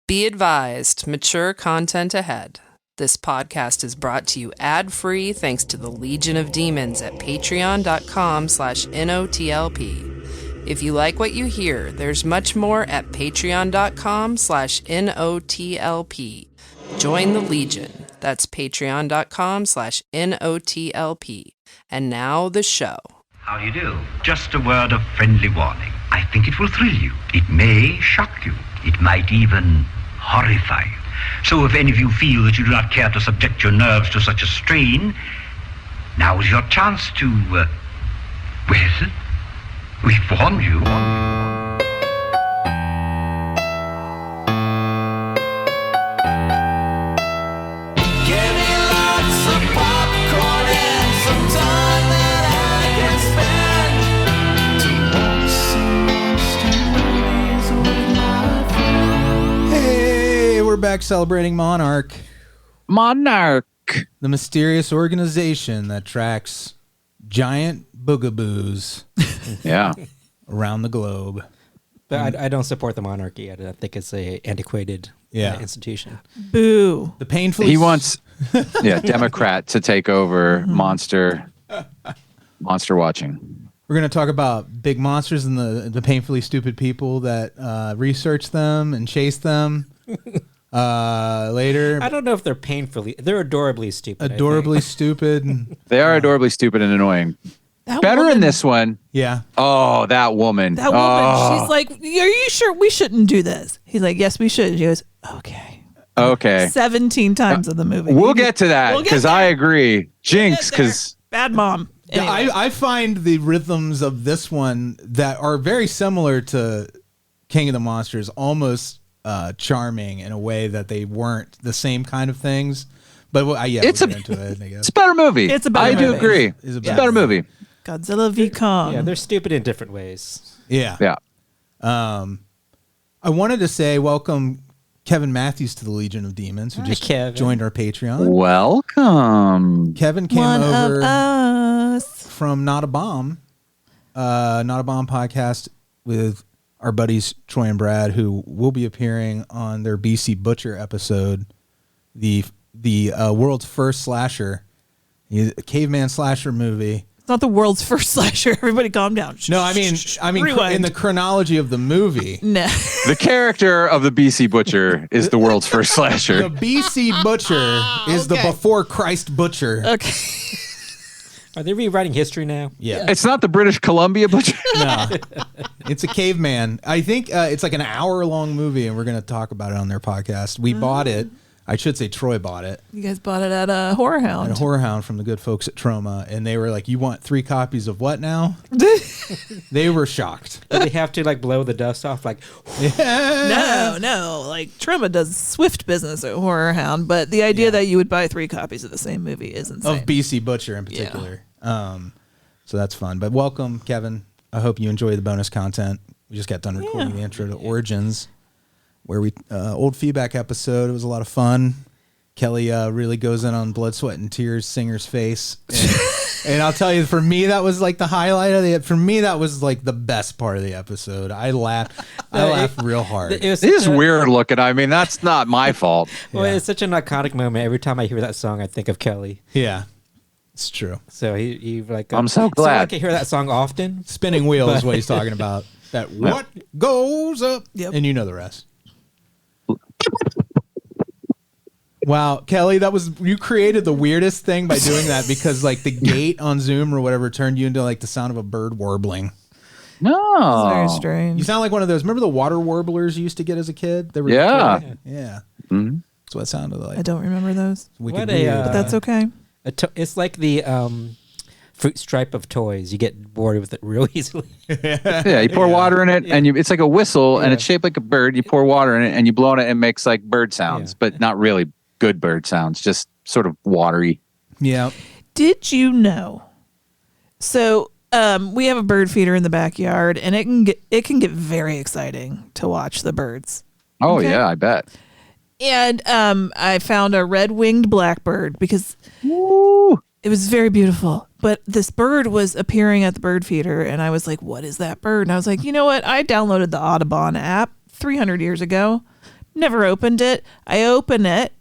Be advised, mature content ahead. This podcast is brought to you ad-free thanks to the Legion of Demons at patreon.com/NOTLP. If you like what you hear, there's much more at patreon.com/NOTLP. Join the Legion. That's patreon.com/NOTLP. And now the show. How do you do? Just a word of friendly warning. I think it will thrill you. It may shock you. It might even horrify you. So if any of you feel that you do not care to subject your nerves to such a strain, now is your chance to, well, we've warned you. We're back celebrating Monarch, the mysterious organization that tracks giant boogaboos around the globe. But I don't support the monarchy. I think it's a antiquated institution. Boo. The painfully he wants Democrat to take over monster watching. We're going to talk about big monsters and the painfully stupid people that research them and chase them. Later, I don't know if they're they're adorably stupid. Stupid. They are adorably stupid and annoying. Better in this one. Yeah. Oh, that woman. That woman. She's like, "Are you sure we shouldn't do this?" He's like, "Yes, we should." She goes, "Okay." 17 times of the movie. We'll get to that because I agree. Jinx, because bad mom. Anyway. I find the rhythms of this one that are very similar to King of the Monsters almost charming in a way that they weren't the same kind of things, but it's a better movie. I do agree. It's a better movie. Godzilla v Kong. Yeah, they're stupid in different ways. Yeah. I wanted to say welcome Kevin Matthews to the Legion of Demons, who just joined our Patreon. Welcome. Kevin came over from Not a Bomb podcast with our buddies Troy and Brad, who will be appearing on their BC Butcher episode, the world's first slasher, a caveman slasher movie. It's not the world's first slasher. Everybody calm down. No, I mean, in the chronology of the movie. No. The character of the BC Butcher is the world's first slasher. The BC Butcher is the before Christ Butcher. Okay. Are they rewriting history now? Yeah. It's not the British Columbia Butcher. No. It's a caveman. I think it's like an hour-long movie, and we're going to talk about it on their podcast. We bought it. I should say Troy bought it. You guys bought it at a Horror Hound. At a Horror Hound from the good folks at Troma, and they were like, "You want 3 copies of what now?" They were shocked. Do they have to blow the dust off? No. Like Troma does swift business at Horror Hound, but the idea that you would buy 3 copies of the same movie is insane. Of BC Butcher in particular. Yeah. So that's fun. But welcome, Kevin. I hope you enjoy the bonus content. We just got done recording the intro to Origins, where we old feedback episode. It was a lot of fun. Kelley really goes in on Blood, Sweat, and Tears Singer's face. And I'll tell you, for me, that was like the highlight of for me, that was like the best part of the episode. I laughed real hard. It is weird looking. I mean, that's not my fault. Well, it's such an iconic moment. Every time I hear that song, I think of Kelley. Yeah. It's true. So he I'm so glad. So I can hear that song often. Spinning wheel is what he's talking about. That what goes up, and you know the rest. Wow, Kelley, you created the weirdest thing by doing that because the gate on Zoom or whatever turned you into the sound of a bird warbling. No, it's very strange. You sound like one of those. Remember the water warblers you used to get as a kid? They were yeah. Mm-hmm. That's what it sounded like. I don't remember those. But that's okay. It's like the fruit stripe of toys. You get bored with it real easily. Yeah, you pour water in it, and it's like a whistle, and it's shaped like a bird. You pour water in it, and you blow on it, and it makes bird sounds, but not really good bird sounds, just sort of watery. Yeah. Did you know? So we have a bird feeder in the backyard, and it can get very exciting to watch the birds. Oh yeah, I bet. And I found a red-winged blackbird because it was very beautiful. But this bird was appearing at the bird feeder, and I was like, what is that bird? And I was like, you know what? I downloaded the Audubon app 300 years ago. Never opened it. I open it.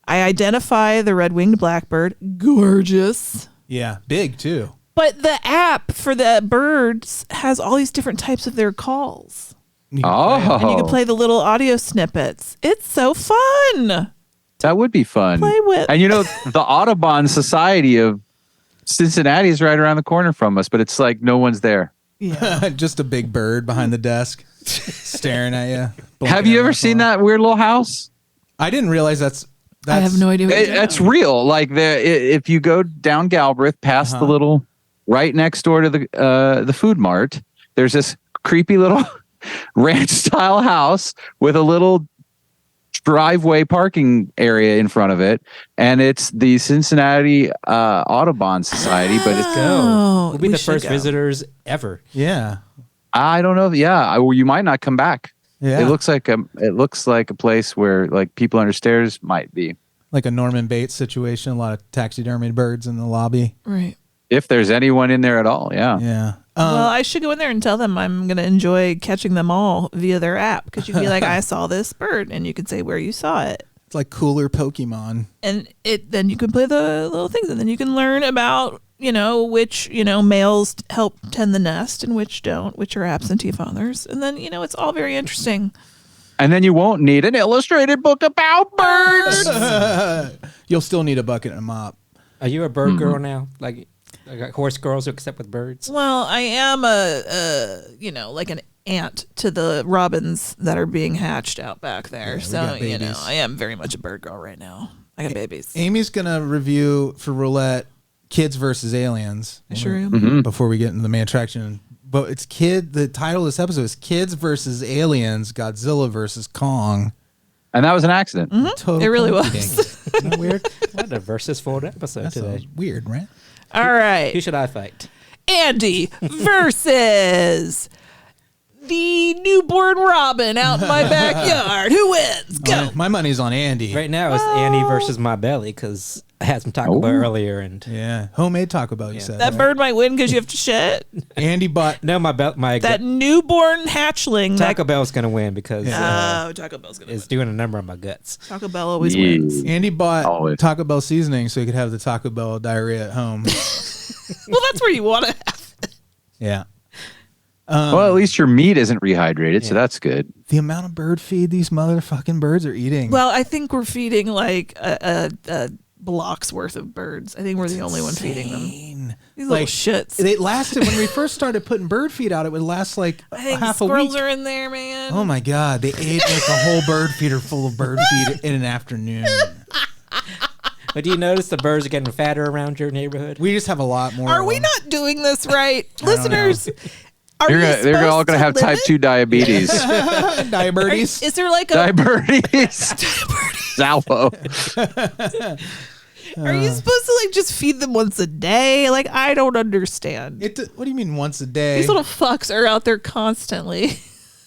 I identify the red-winged blackbird. Gorgeous. Yeah, big too. But the app for the birds has all these different types of their calls. Oh. And you can play the little audio snippets. It's so fun. That would be fun. Play with. And the Audubon Society of Cincinnati is right around the corner from us, but it's like no one's there. Yeah. Just a big bird behind the desk staring at you. Have you ever seen that weird little house? I didn't realize that's I have no idea what you're talking That's about. real. Like if you go down Galbraith past the little right next door to the food mart, there's this creepy little ranch style house with a little driveway parking area in front of it, and it's the Cincinnati Audubon Society. But it's Oh, We'll be we the should first go. visitors ever. Yeah. I don't know. Yeah, you might not come back. Yeah. It looks like a place where like people under stairs might be. Like a Norman Bates situation, a lot of taxidermied birds in the lobby. Right. If there's anyone in there at all, yeah. Yeah. Well, I should go in there and tell them I'm going to enjoy catching them all via their app, because you can be like, I saw this bird, and you can say where you saw it. It's like cooler Pokemon. And then you can play the little things, and then you can learn about, which, males help tend the nest and which don't, which are absentee fathers. And then, it's all very interesting. And then you won't need an illustrated book about birds. You'll still need a bucket and a mop. Are you a bird girl now? Like horse girls except with birds? Well, I am like an aunt to the robins that are being hatched out back there. Yeah, we So, got babies. I am very much a bird girl right now. I got babies. Amy's going to review for Roulette Kids versus Aliens. I sure am. Mm-hmm. Before we get into the main attraction. But the title of this episode is Kids versus Aliens, Godzilla versus Kong. And that was an accident. Total It really coincidence. was. Isn't that weird? What a versus Ford episode That's today. weird, right? All right. Who should I fight? Andy versus the newborn robin out in my backyard. Who wins? Go. My money's on Andy. Right now it's Annie versus my belly because I had some Taco Bell earlier and Yeah. Homemade Taco Bell, you said. That bird might win because you have to shit. Andy bought. no, my That newborn hatchling. Taco Bell's gonna win because Taco Bell's going to win. it's doing a number on my guts. Taco Bell always Yeah. wins. Andy bought Always. Taco Bell seasoning so he could have the Taco Bell diarrhea at home. Well, that's where you want to have it. Yeah. Well, at least your meat isn't rehydrated, so that's good. The amount of bird feed these motherfucking birds are eating. Well, I think we're feeding like a block's worth of birds. I think we're the only one feeding them. Insane. These little shits. It lasted when we first started putting bird feed out. It would last like I think half a squirrels week. are in there, man. Oh my god, they ate like a whole bird feeder full of bird feed in an afternoon. But do you notice the birds are getting fatter around your neighborhood? We just have a lot more. Are of we them. not doing this right? don't know. Listeners, are you They're all going to have type 2 diabetes. diabetes? Is there like a Diabetes. Zalpo. Are you supposed to like just feed them once a day? Like, I don't understand. What do you mean once a day? These little fucks are out there constantly.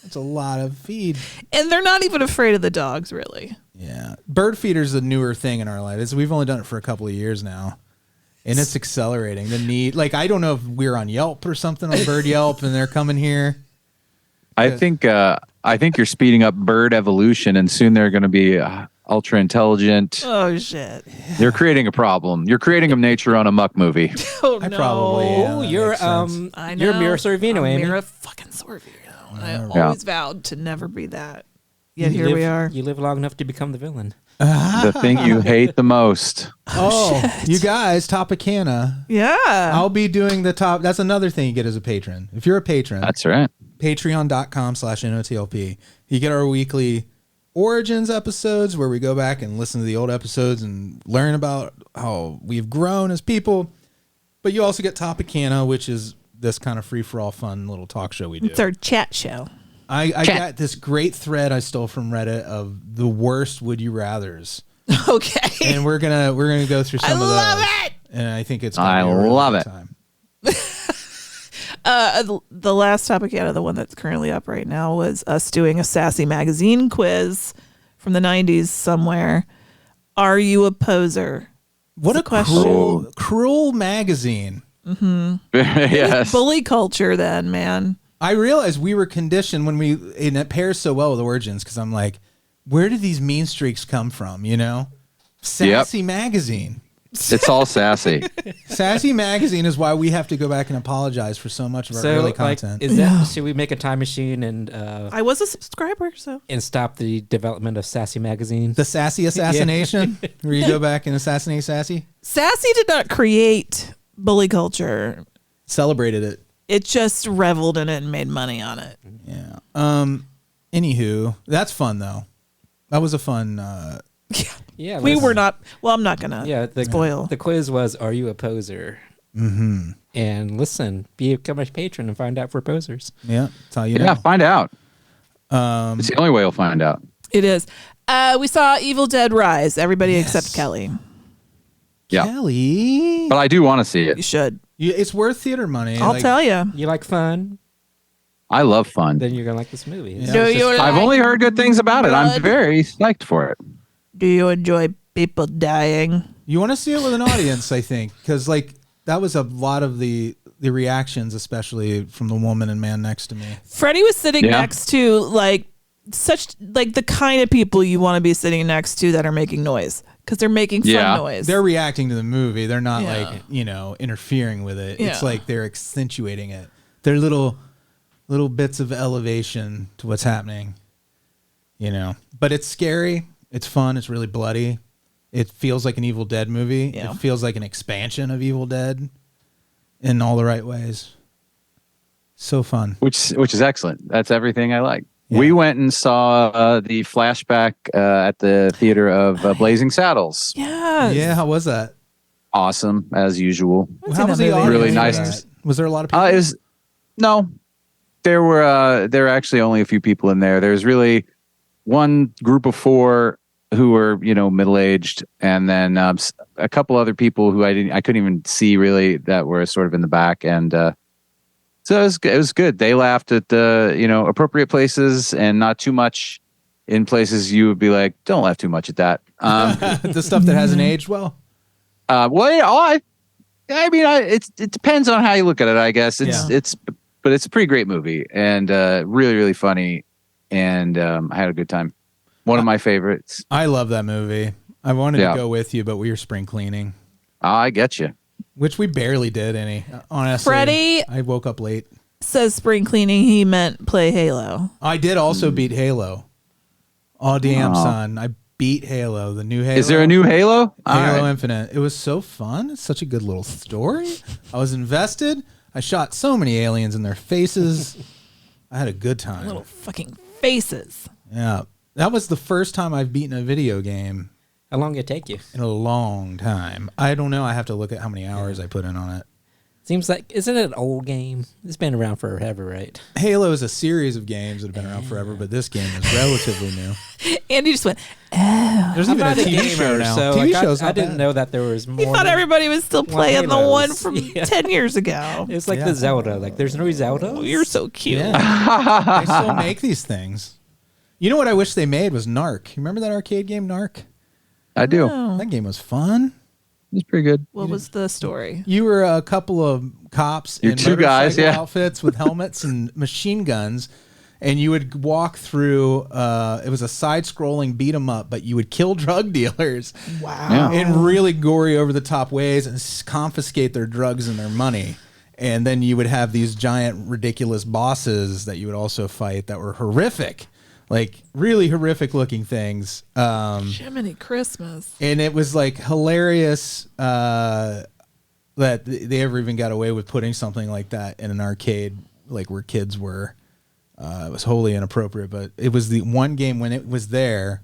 It's a lot of feed. And they're not even afraid of the dogs, really. Yeah, bird feeder's a newer thing in our life. We've only done it for a couple of years now, and it's accelerating the need. Like, I don't know if we're on Yelp or something on Bird Yelp, and they're coming here. I think you're speeding up bird evolution, and soon they're going to be ultra intelligent. Oh, shit. You're creating a problem. You're creating a nature on a muck movie. Oh, I no. probably am. Oh, that you're makes sense. I know. you're Mira Sorvino, Amy. Mira fucking Sorvino. I Yeah. always vowed to never be that. Yet here we are. You live long enough to become the villain. The thing you hate the most. Oh, you guys, Topicana. Yeah. I'll be doing the top. That's another thing you get as a patron. If you're a patron, That's right. patreon.com/NOTLP. You get our weekly Origins episodes where we go back and listen to the old episodes and learn about how we've grown as people. But you also get Topicana, which is this kind of free-for-all fun little talk show we do. It's our chat show. I got this great thread I stole from Reddit of the worst would you rathers. Okay. And we're gonna go through some of those. love it. And I think it's I gonna be a really love good it. time. The last topic out of the one that's currently up right now was us doing a Sassy Magazine quiz from the 90s somewhere. Are you a poser? What a question. cruel magazine. Yes. Bully culture then, man. I realized we were conditioned when and it pairs so well with Origins because I'm like, where did these mean streaks come from? You know, Sassy Magazine. It's all sassy. Sassy Magazine is why we have to go back and apologize for so much of our early content. Is that should we make a time machine and I was a subscriber, so and stop the development of Sassy Magazine? The Sassy assassination, where you go back and assassinate Sassy. Sassy did not create bully culture. Celebrated it. It just reveled in it and made money on it. Yeah. Anywho, that's fun though. That was a fun. Yeah, we were not. Well, I'm not gonna. Yeah, spoil. The quiz was, "Are you a poser?" Mm-hmm. And listen, become a patron and find out if we're posers. Yeah, that's how you know. Yeah, find out. It's the only way you'll find out. It is. We saw Evil Dead Rise. Everybody except Kelley. Yeah, Kelley. but I do want to see You it. should. It's worth theater money. I'll tell you. You like fun? I love fun. Then you're gonna like this movie. Yeah. Do you I've like only heard good things about it. I'm blood? very psyched for it. Do you enjoy people dying? You want to see it with an audience, I think, because like that was a lot of the reactions, especially from the woman and man next to me. Freddie was sitting next to like the kind of people you want to be sitting next to that are making noise because they're making fun noise. They're reacting to the movie. They're not Yeah. like, interfering with it. Yeah. It's like they're accentuating it. They're little bits of elevation to what's happening, But it's scary. It's fun. It's really bloody. It feels like an Evil Dead movie. Yeah. It feels like an expansion of Evil Dead in all the right ways. So fun. Which is excellent. That's everything I like. Yeah. We went and saw the flashback at the theater of Blazing Saddles. Yes. Yeah, how was that? Awesome as usual. How was that the movie. audience Really for nice. that? Was there a lot of people? It was no. There were actually only a few people in there. There's really one group of 4 who were middle aged, and then a couple other people who I couldn't even see really that were sort of in the back, and so it was good. They laughed at the appropriate places and not too much in places you would be like, don't laugh too much at that. The stuff that hasn't aged well. It depends on how you look at it. I guess but it's a pretty great movie and really, really funny. And I had a good time. One of my favorites. I love that movie. I wanted to go with you, but we were spring cleaning. I get you. Which we barely did any. Honestly, Freddie I woke up late. says spring cleaning. He meant play Halo. I did also beat Halo. Oh damn, son! I beat Halo. The new Halo. Is there a new Halo? Halo Infinite. It was so fun. It's such a good little story. I was invested. I shot so many aliens in their faces. I had a good time. Little fucking faces. Yeah. That was the first time I've beaten a video game How long did it take you? in a long time. I don't know. I have to look at how many hours I put in on it. Seems like, isn't it an old game? It's been around forever, right? Halo is a series of games that have been around forever, but this game is relatively new. Andy just went, There's I'm even a not a TV gamer, show now. so TV like, shows I not didn't bad. know that there was more. he thought than everybody was still playing the Halos. one from Yeah. 10 years ago. It's like Yeah. the Zelda. Like, there's no Zelda. Oh, you're so cute. Yeah. They still make these things. You know what I wish they made was Narc. You remember that arcade game, Narc? I do. Oh. That game was fun. It's pretty good. What was the story? You were a couple of cops You're in two guys, motorcycle yeah. outfits with helmets and machine guns, and you would walk through. It was a side-scrolling beat 'em up, but you would kill drug dealers Wow. in really gory, over-the-top ways and confiscate their drugs and their money. And then you would have these giant, ridiculous bosses that you would also fight that were horrific, like really horrific-looking things. Jiminy Christmas. And it was like hilarious that they ever even got away with putting something like that in an arcade, like where kids were. It was wholly inappropriate, but it was the one game when it was there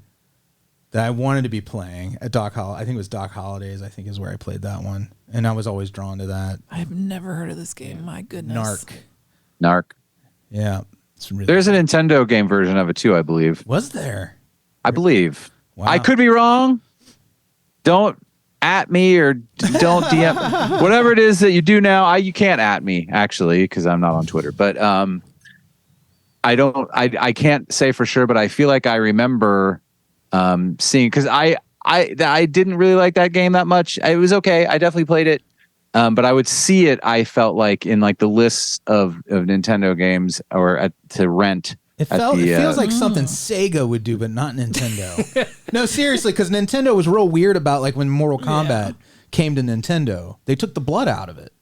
that I wanted to be playing at Doc I think it was Doc Holidays, I think is where I played that one. And I was always drawn to that. I've never heard of this game. My goodness. Narc. Yeah. It's really There's a Nintendo game version of it too, I believe. Was there? I believe. Wow. I could be wrong. Don't at me or don't DM. Whatever it is that you do now, you can't at me actually because I'm not on Twitter. But I can't say for sure, but I feel like I remember seeing because I didn't really like that game that much. It was okay. I definitely played it. But I would see it, I felt like, in like the lists of Nintendo games or to rent It feels like something Sega would do, but not Nintendo. No, seriously, because Nintendo was real weird about like when Mortal Kombat came to Nintendo. They took the blood out of it.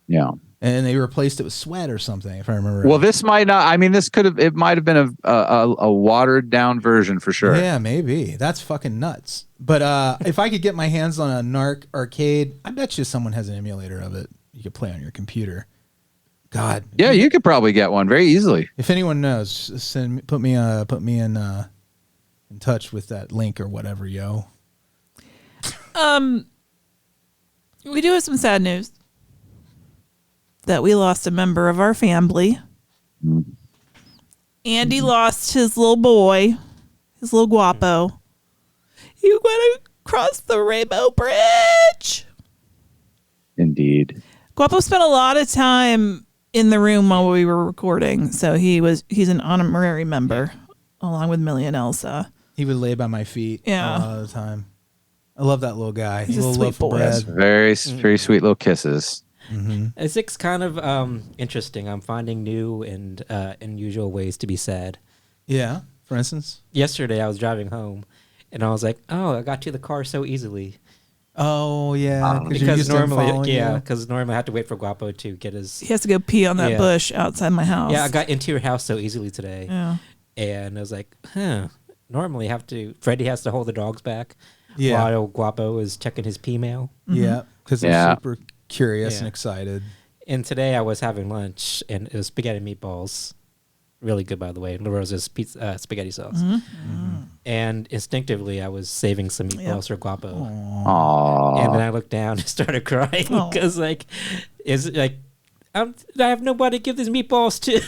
Yeah. And they replaced it with sweat or something, if I remember. Well, this might not. I mean, it might have been a watered down version for sure. Yeah, maybe. That's fucking nuts. But if I could get my hands on a Narc arcade, I bet you someone has an emulator of it. You could play on your computer. God. Yeah, you could probably get one very easily. If anyone knows, put me in touch with that link or whatever, yo. We do have some sad news. That we lost a member of our family. Andy lost his little boy, his little guapo. He went across the Rainbow Bridge. Indeed. Guapo spent a lot of time in the room while we were recording, so he's an honorary member, along with Millie and Elsa. He would lay by my feet a lot of the time. I love that little guy. He's a little sweet love for boy. bread. Very sweet little kisses. It's kind of interesting. I'm finding new and unusual ways to be sad. Yeah, for instance? Yesterday I was driving home, and I was like, "Oh, I got to the car so easily." Oh yeah, because normally I have to wait for Guapo to get his. He has to go pee on that bush outside my house. Yeah, I got into your house so easily today. Yeah, and I was like, normally Freddie has to hold the dogs back. Yeah, while Guapo is checking his pee mail. Yeah, because they're super curious and excited. And today I was having lunch, and it was spaghetti meatballs. Really good, by the way. LaRosa's spaghetti sauce. And instinctively, I was saving some meatballs for Guapo. Aww. And then I looked down and started crying because, I have nobody to give these meatballs to.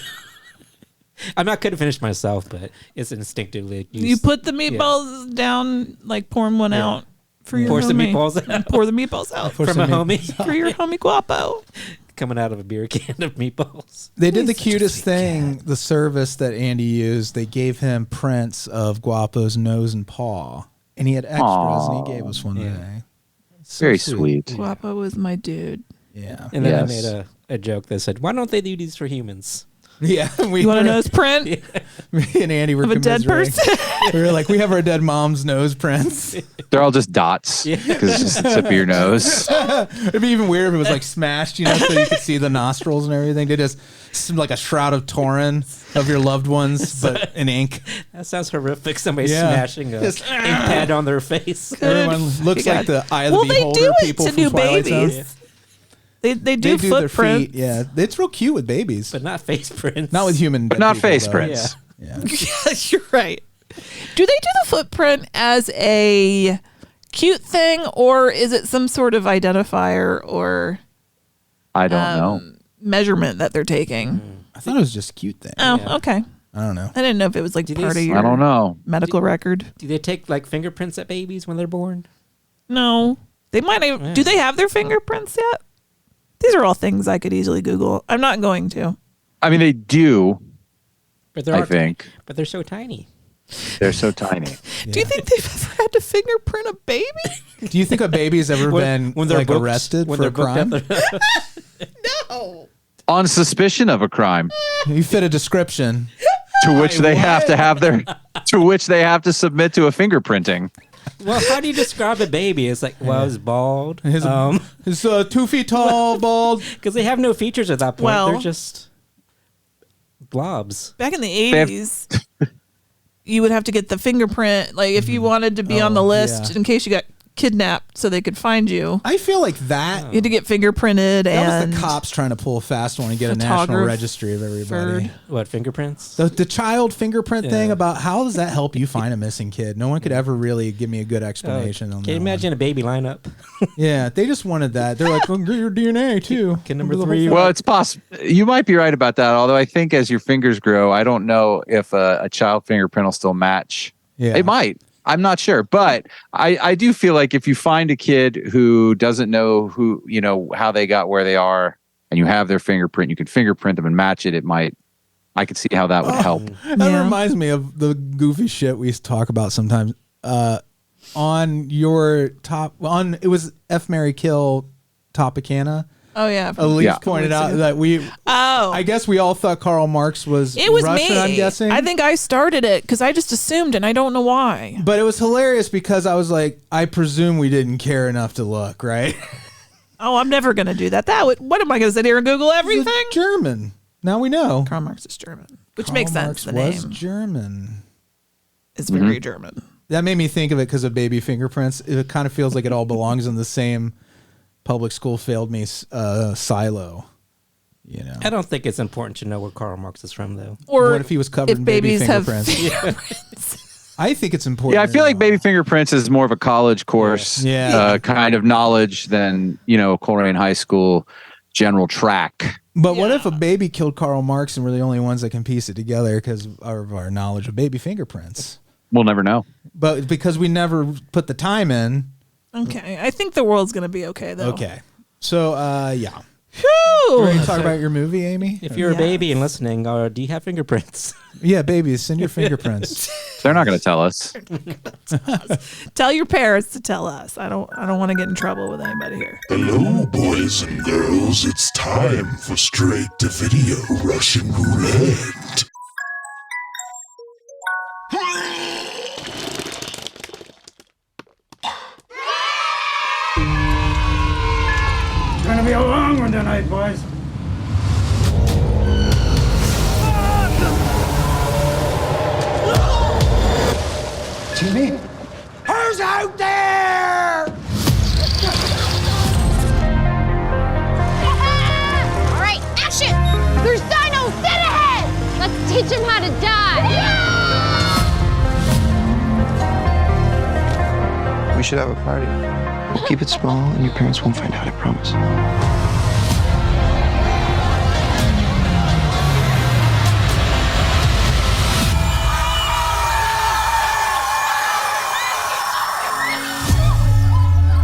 I mean, I could have finished myself, but it's instinctively. You put the meatballs down, like pouring one out for your pour homie. Some meatballs out. Pour the meatballs out from a homie. For your homie Guapo. Coming out of a beer can of meatballs. They did the cutest thing, the service that Andy used. They gave him prints of Guapo's nose and paw, and he had extras, and he gave us one today. So very sweet. Guapo was my dude. Yeah. And then I made a joke that said, "Why don't they do these for humans?" Yeah, you want a nose print? Me and Andy were of a dead person. We were like, we have our dead mom's nose prints. They're all just dots because it's just the tip of your nose. It'd be even weird if it was like smashed, so you could see the nostrils and everything. They just like a shroud of Torin of your loved ones, but in ink. That sounds horrific. Somebody smashing a ink pad on their face. Everyone looks like the Eye of the Beholder they do people to from new Twilight babies. Zone. They do footprints. Their feet, yeah. It's real cute with babies. But not face prints. Not with human But not people, face though. prints. Yeah. Yes, you're right. Do they do the footprint as a cute thing, or is it some sort of identifier or I don't know. measurement that they're taking? I thought it was just a cute thing. Oh, okay. I don't know. I didn't know if it was like part of your I don't know. medical record. Do they take like fingerprints at babies when they're born? No. They might have, do they have their fingerprints yet? These are all things I could easily Google. I'm not going to. I mean, they do. But I think. But they're so tiny. They're so tiny. Do you think they've ever had to fingerprint a baby? Do you think a baby's ever been like arrested for a crime? No. On suspicion of a crime. You fit a description. To which they have to submit to a fingerprinting. Well, how do you describe a baby? It's like, well, it's bald. He's 2 feet tall, bald. Because they have no features at that point. Well, they're just blobs. Back in the 80s, you would have to get the fingerprint. Like, if you wanted to be on the list in case you got kidnapped so they could find you. I feel like that. You had to get fingerprinted. That was the cops trying to pull a fast one and get a national registry of everybody. What, fingerprints? The child fingerprint thing about how does that help you find a missing kid? No one could ever really give me a good explanation on that. Can you imagine a baby lineup? Yeah, they just wanted that. They're like, well, get your DNA too. Can number 3? Well, it's possible. You might be right about that. Although I think as your fingers grow, I don't know if a child fingerprint will still match. Yeah. It might. I'm not sure, but I do feel like if you find a kid who doesn't know how they got where they are, and you have their fingerprint, you can fingerprint them and match it. I could see how that would help. That reminds me of the goofy shit we used to talk about sometimes. On your it was F, Marry, Kill Topicana. Oh yeah. Elise pointed out that I guess we all thought Karl Marx was Russian, me. I'm guessing. I think I started it because I just assumed, and I don't know why. But it was hilarious because I was like, I presume we didn't care enough to look, right? Oh, I'm never going to do that. What am I going to sit here and Google everything? German. Now we know. Karl Marx is German, which makes sense. The name was German. It's very German. That made me think of it because of Baby Fingerprints. It kind of feels like it all belongs in the same public school failed me silo. You know. I don't think it's important to know where Karl Marx is from, though. Or what if he was covered in baby fingerprints? I think it's important. Yeah, I feel like Baby Fingerprints is more of a college course kind of knowledge than, Coleraine High School general track. But what if a baby killed Karl Marx and we're the only ones that can piece it together because of our knowledge of baby fingerprints? We'll never know. But because we never put the time in. Okay. I think the world's going to be okay, though. Okay. So, yeah. Whew. Ready to talk about your movie, Amy? If you're a baby and listening, do you have fingerprints? Yeah, babies, send your fingerprints. They're not going to tell us. Tell your parents to tell us. I don't want to get in trouble with anybody here. Hello, boys and girls. It's time for straight-to-video Russian roulette. It's gonna be a long one tonight, boys. Jimmy? Who's out there? All right, action! There's dinos dead ahead! Let's teach them how to die! We should have a party. We'll keep it small and your parents won't find out, I promise.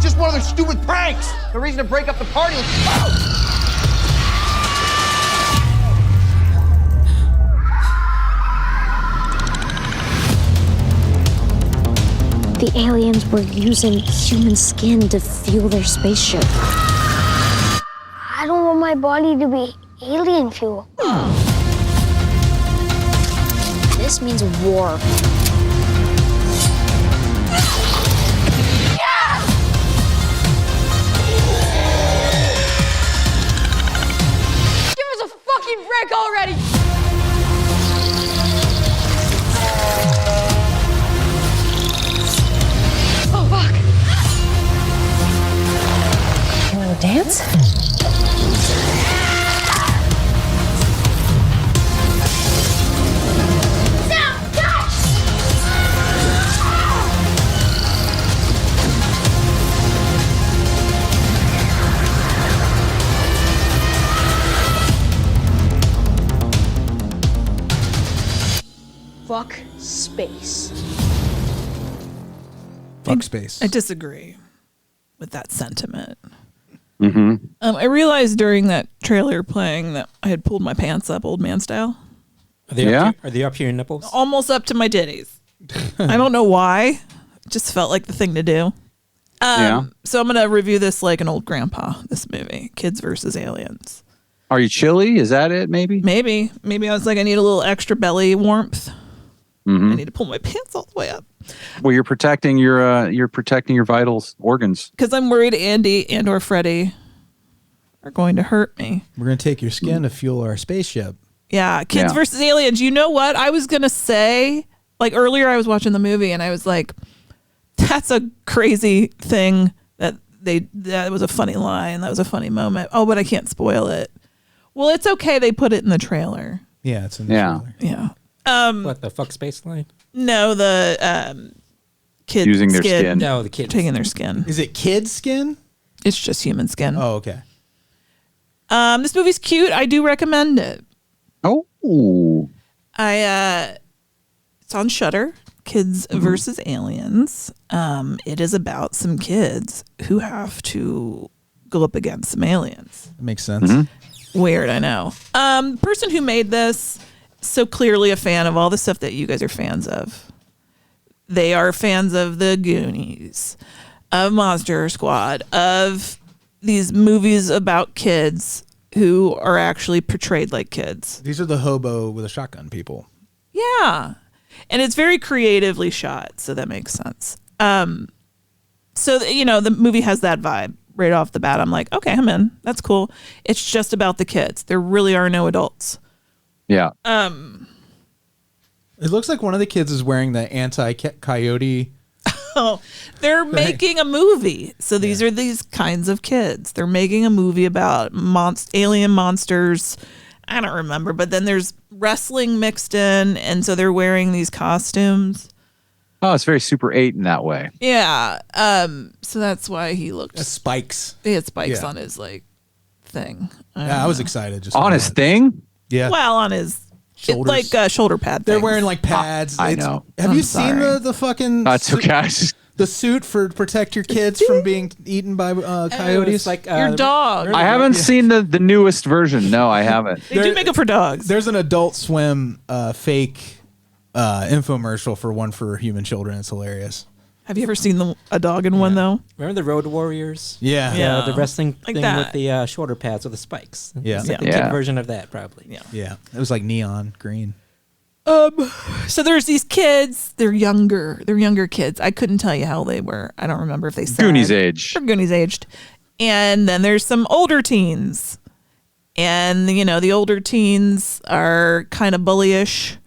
Just one of those stupid pranks! No reason to break up the party. Let's go! The aliens were using human skin to fuel their spaceship. I don't want my body to be alien fuel. This means war. Give us a fucking break already! Oh, fuck. You wanna dance? Fuck space. Fuck space. I disagree with that sentiment. Mm-hmm. I realized during that trailer playing that I had pulled my pants up old man style. Are they up to your nipples? Almost up to my titties. I don't know why. It just felt like the thing to do. So I'm going to review this like an old grandpa, this movie, Kids versus Aliens. Are you chilly? Is that it, maybe? Maybe I was like, I need a little extra belly warmth. Mm-hmm. I need to pull my pants all the way up. Well, you're protecting your vitals, organs. Because I'm worried Andy and or Freddy are going to hurt me. We're going to take your skin to fuel our spaceship. Yeah, Kids versus Aliens. You know what? I was going to say, like earlier I was watching the movie and I was like, that's a crazy thing that was a funny line. That was a funny moment. Oh, but I can't spoil it. Well, it's okay. They put it in the trailer. Yeah, it's in the trailer. Yeah. What, the fuck space line? No, the kids using their skin. No, the kids taking their skin. Is it kid skin? It's just human skin. Oh, okay. This movie's cute. I do recommend it. Oh. It's on Shudder. Kids versus Aliens. It is about some kids who have to go up against some aliens. That makes sense. Weird, I know. Person who made this, so clearly a fan of all the stuff that you guys are fans of. They are fans of the Goonies, of Monster Squad, of these movies about kids who are actually portrayed like kids. These are the hobo with a shotgun people. Yeah. And it's very creatively shot, so that makes sense. So, the movie has that vibe right off the bat. I'm like, okay, I'm in. That's cool. It's just about the kids. There really are no adults. Yeah. It looks like one of the kids is wearing the anti-coyote. Oh, they're making a movie. So these are these kinds of kids. They're making a movie about alien monsters. I don't remember, but then there's wrestling mixed in, and so they're wearing these costumes. Oh, it's very Super 8 in that way. Yeah. So that's why he looked spikes. He had spikes on his thing. I was excited. Just on his thing? Yeah. Well, on his shoulders. Shoulder pad. They're wearing like pads. I know. Have you seen the fucking? That's okay. The suit for protect your kids from being eaten by coyotes. like your dog. I haven't seen the newest version. No, I haven't. They do make it for dogs. There's an Adult Swim fake infomercial for One for Human Children. It's hilarious. Have you ever seen a dog in one though? Remember the Road Warriors? Yeah. The wrestling Like thing that. with the shoulder pads with the spikes. Yeah. It's like the kid version of that, probably. Yeah. It was like neon green. So there's these kids. They're younger. They're younger kids. I couldn't tell you how they were. I don't remember if they said. Goonies age. They're Goonies aged. And then there's some older teens. And, the older teens are kind of bullyish.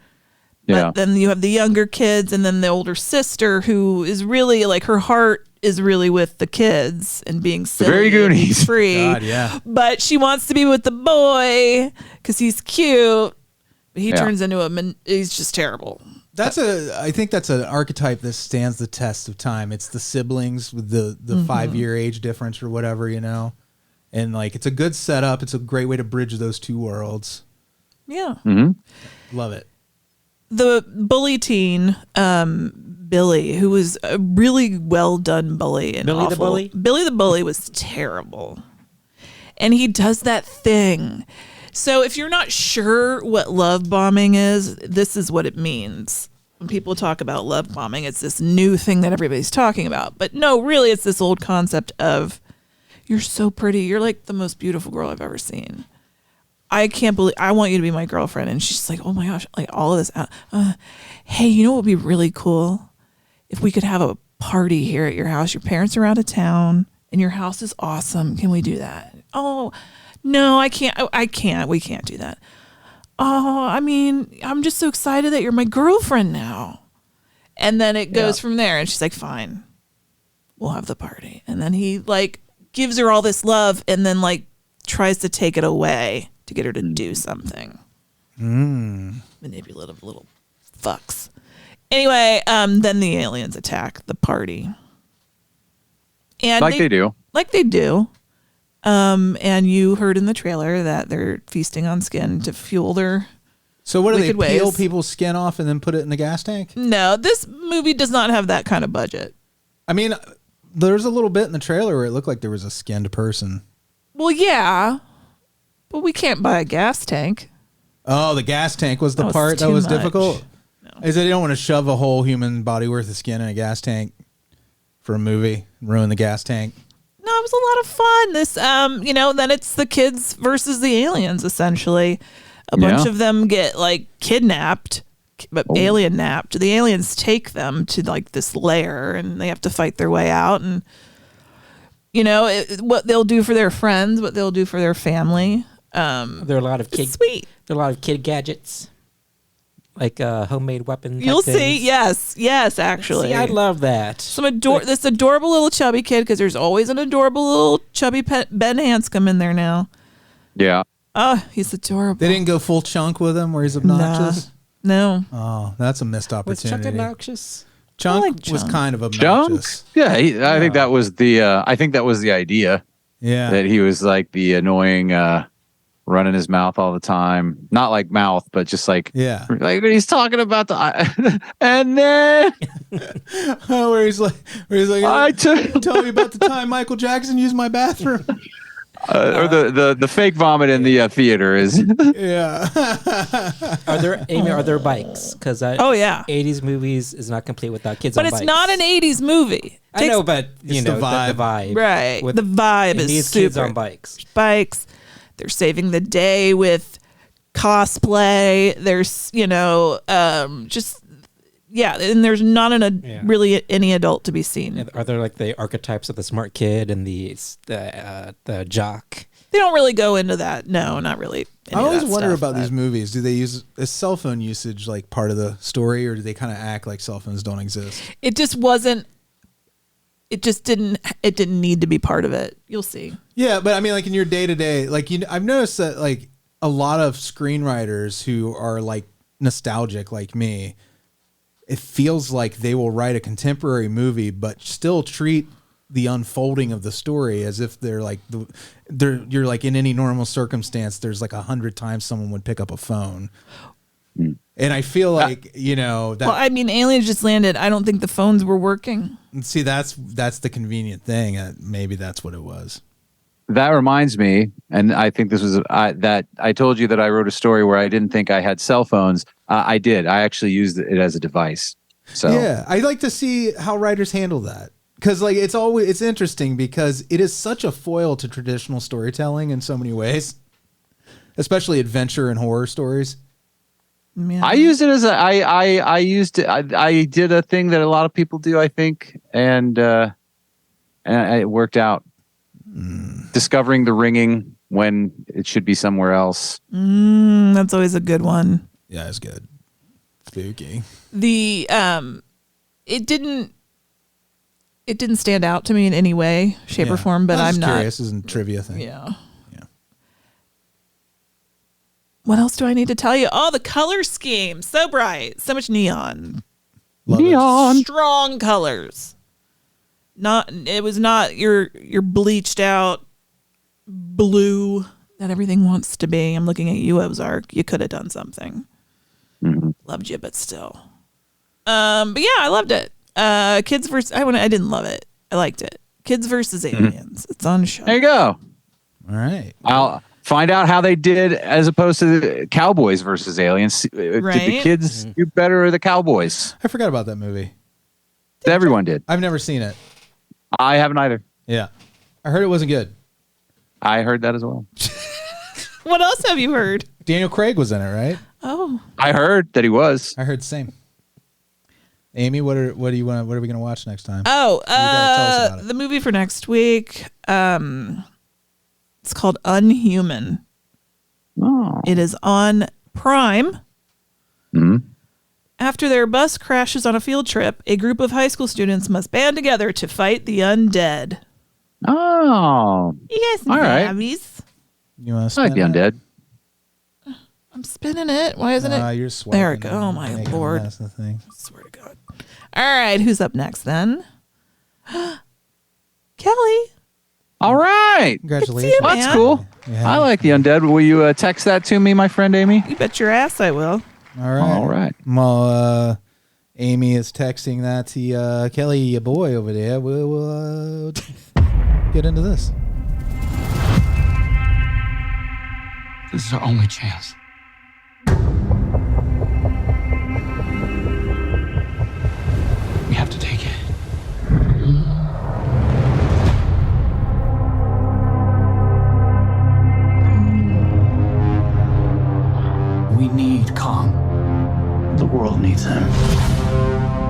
Yeah. But then you have the younger kids and then the older sister who is really like her heart is really with the kids and being silly Very Goonies. and free. God, yeah. But she wants to be with the boy because he's cute. But he turns into he's just terrible. I think that's an archetype that stands the test of time. It's the siblings with the 5-year age difference or whatever, and like it's a good setup. It's a great way to bridge those two worlds. Yeah. Mm-hmm. Love it. The bully teen, Billy, who was a really well done bully and Billy the awful. bully? Billy the bully was terrible. And he does that thing. So if you're not sure what love bombing is, this is what it means. When people talk about love bombing, it's this new thing that everybody's talking about. But no, really, it's this old concept of, you're so pretty. You're like the most beautiful girl I've ever seen. I can't believe, I want you to be my girlfriend. And she's like, oh my gosh, like all of this. Hey, you know what would be really cool? If we could have a party here at your house. Your parents are out of town and your house is awesome. Can we do that? Oh, no, I can't. We can't do that. Oh, I mean, I'm just so excited that you're my girlfriend now. And then it goes from there. And she's like, fine, we'll have the party. And then he like gives her all this love and then like tries to take it away to get her to do something. Manipulative little fucks. Anyway, then the aliens attack the party. And they do. Like they do. And you heard in the trailer that they're feasting on skin to fuel their So what do they wicked peel ways. people's skin off and then put it in the gas tank? No, this movie does not have that kind of budget. I mean, there's a little bit in the trailer where it looked like there was a skinned person. Well, yeah, but we can't buy a gas tank. Oh, the gas tank was the That was part that too was much. difficult? No. Is that you don't want to shove a whole human body worth of skin in a gas tank for a movie, ruin the gas tank? No, it was a lot of fun. This, then it's the kids versus the aliens, essentially. A bunch of them get, like, kidnapped, but alien napped. The aliens take them to, like, this lair, and they have to fight their way out. And, what they'll do for their friends, what they'll do for their family. There are a lot of kid. Sweet. There are a lot of kid gadgets, like homemade weapon. type You'll see. things. Yes, actually. See, I love that. This adorable little chubby kid, because there's always an adorable little chubby Ben Hanscom in there now. Yeah. Oh, he's adorable. They didn't go full chunk with him where he's obnoxious? No. Oh, that's a missed Was opportunity. Chuck obnoxious? Chunk I like was Chunk. kind of Chunk? obnoxious. Yeah, I think that was the idea. Yeah. That he was like the annoying running his mouth all the time. Not like mouth, but just like like he's talking about the and then where he's like I took tell me about the time Michael Jackson used my bathroom. Or the fake vomit in the theater is. Yeah. Are there bikes? Because Oh, yeah. 80s movies is not complete without kids But on it's bikes. not an 80s movie. I know, but It's you know the vibe. the vibe, Right. With- The vibe it is needs super. kids on bikes. Bikes. They're saving the day with cosplay. There's, just, yeah. And there's not really any adult to be seen. Are there like the archetypes of the smart kid and the jock? They don't really go into that. No, not really. I always wonder about these movies. Do they use is cell phone usage like part of the story, or do they kind of act like cell phones don't exist? It just wasn't. It just didn't. It didn't need to be part of it. You'll see. Yeah, but I mean, like in your day to day, like I've noticed that like a lot of screenwriters who are like nostalgic, like me, it feels like they will write a contemporary movie, but still treat the unfolding of the story as if they're like you're like in any normal circumstance. There's like 100 times someone would pick up a phone. And I feel like, that. Well, I mean, aliens just landed. I don't think the phones were working. See, that's the convenient thing. Maybe that's what it was. That reminds me, and I think this was that I told you that I wrote a story where I didn't think I had cell phones. I did. I actually used it as a device. So yeah, I'd like to see how writers handle that. Because like it's interesting because it is such a foil to traditional storytelling in so many ways, especially adventure and horror stories. Yeah. I used it as I did a thing that a lot of people do, I think, and it worked out. Discovering the ringing when it should be somewhere else. That's always a good one. Yeah, it's good. Spooky. It didn't stand out to me in any way, shape, or form, but I'm not curious. This isn't a trivia thing. Yeah. What else do I need to tell you? Oh, the color scheme. So bright. So much neon. Neon. Strong colors. It was not your bleached out blue that everything wants to be. I'm looking at you, Ozark. You could have done something. Loved you, but still. But yeah, I loved it. Kids versus I didn't love it. I liked it. Kids versus aliens. It's on show. There you go. All right. I'll find out how they did as opposed to the Cowboys versus aliens. Right? Did the kids do better or the Cowboys? I forgot about that movie. Everyone did. I've never seen it. I haven't either. Yeah. I heard it wasn't good. I heard that as well. What else have you heard? Daniel Craig was in it, right? Oh. I heard that he was. I heard the same. Amy, what are we going to watch next time? Oh, You gotta tell us about it. the movie for next week. It's called Unhuman. Oh. It is on Prime. After their bus crashes on a field trip, a group of high school students must band together to fight the undead. Oh. Yes, all right. babbies. You want to I like the undead. I'm spinning it. Why isn't it? You're swiping. There we go. Oh, my Making a Lord. mess of the thing. Swear to God. All right. Who's up next then? Kelly. All right. Congratulations. you, man. That's cool. Yeah. I like the undead. Will you text that to me, my friend Amy? You bet your ass I will. All right. All right. Well, Amy is texting that to Kelley, your boy over there. We'll get into this. This is our only chance. We have to take it. We need Kong. The world needs him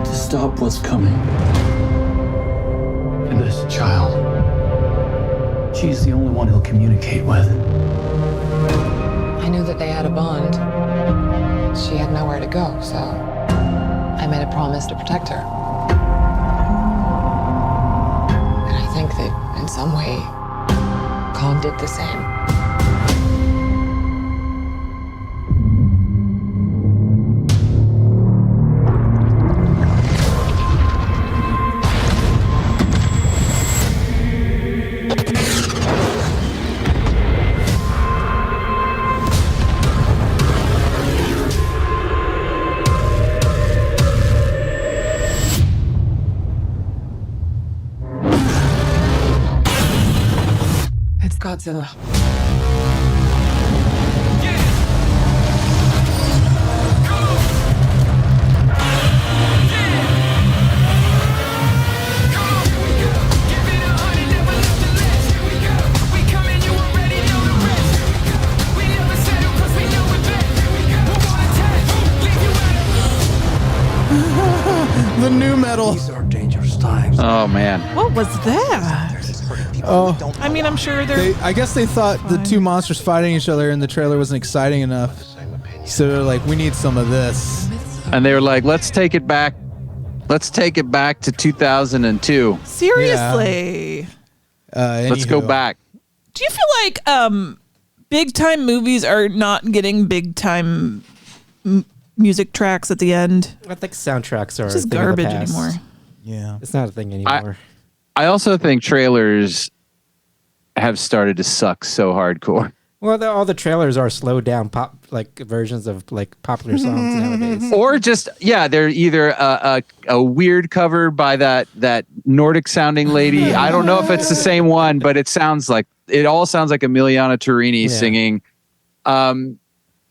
to stop what's coming. And this child, she's the only one he'll communicate with. I knew that they had a bond. She had nowhere to go, so I made a promise to protect her. And I think that in some way, Kong did the same. Godzilla. The new metal. These are dangerous times. Oh man. What was that? Oh, I mean, I'm sure they're. I guess they thought the two monsters fighting each other in the trailer wasn't exciting enough. So they're like, we need some of this. And they were like, let's take it back. Let's take it back to 2002. Seriously. Let's go back. Do you feel like big time movies are not getting big time music tracks at the end? I think soundtracks are just garbage anymore. Yeah. It's not a thing anymore. I also think trailers have started to suck so hardcore. Well, all the trailers are slowed down pop versions of popular songs nowadays. Or just they're either a weird cover by that Nordic sounding lady. I don't know if it's the same one, but it all sounds like Emiliana Torini singing.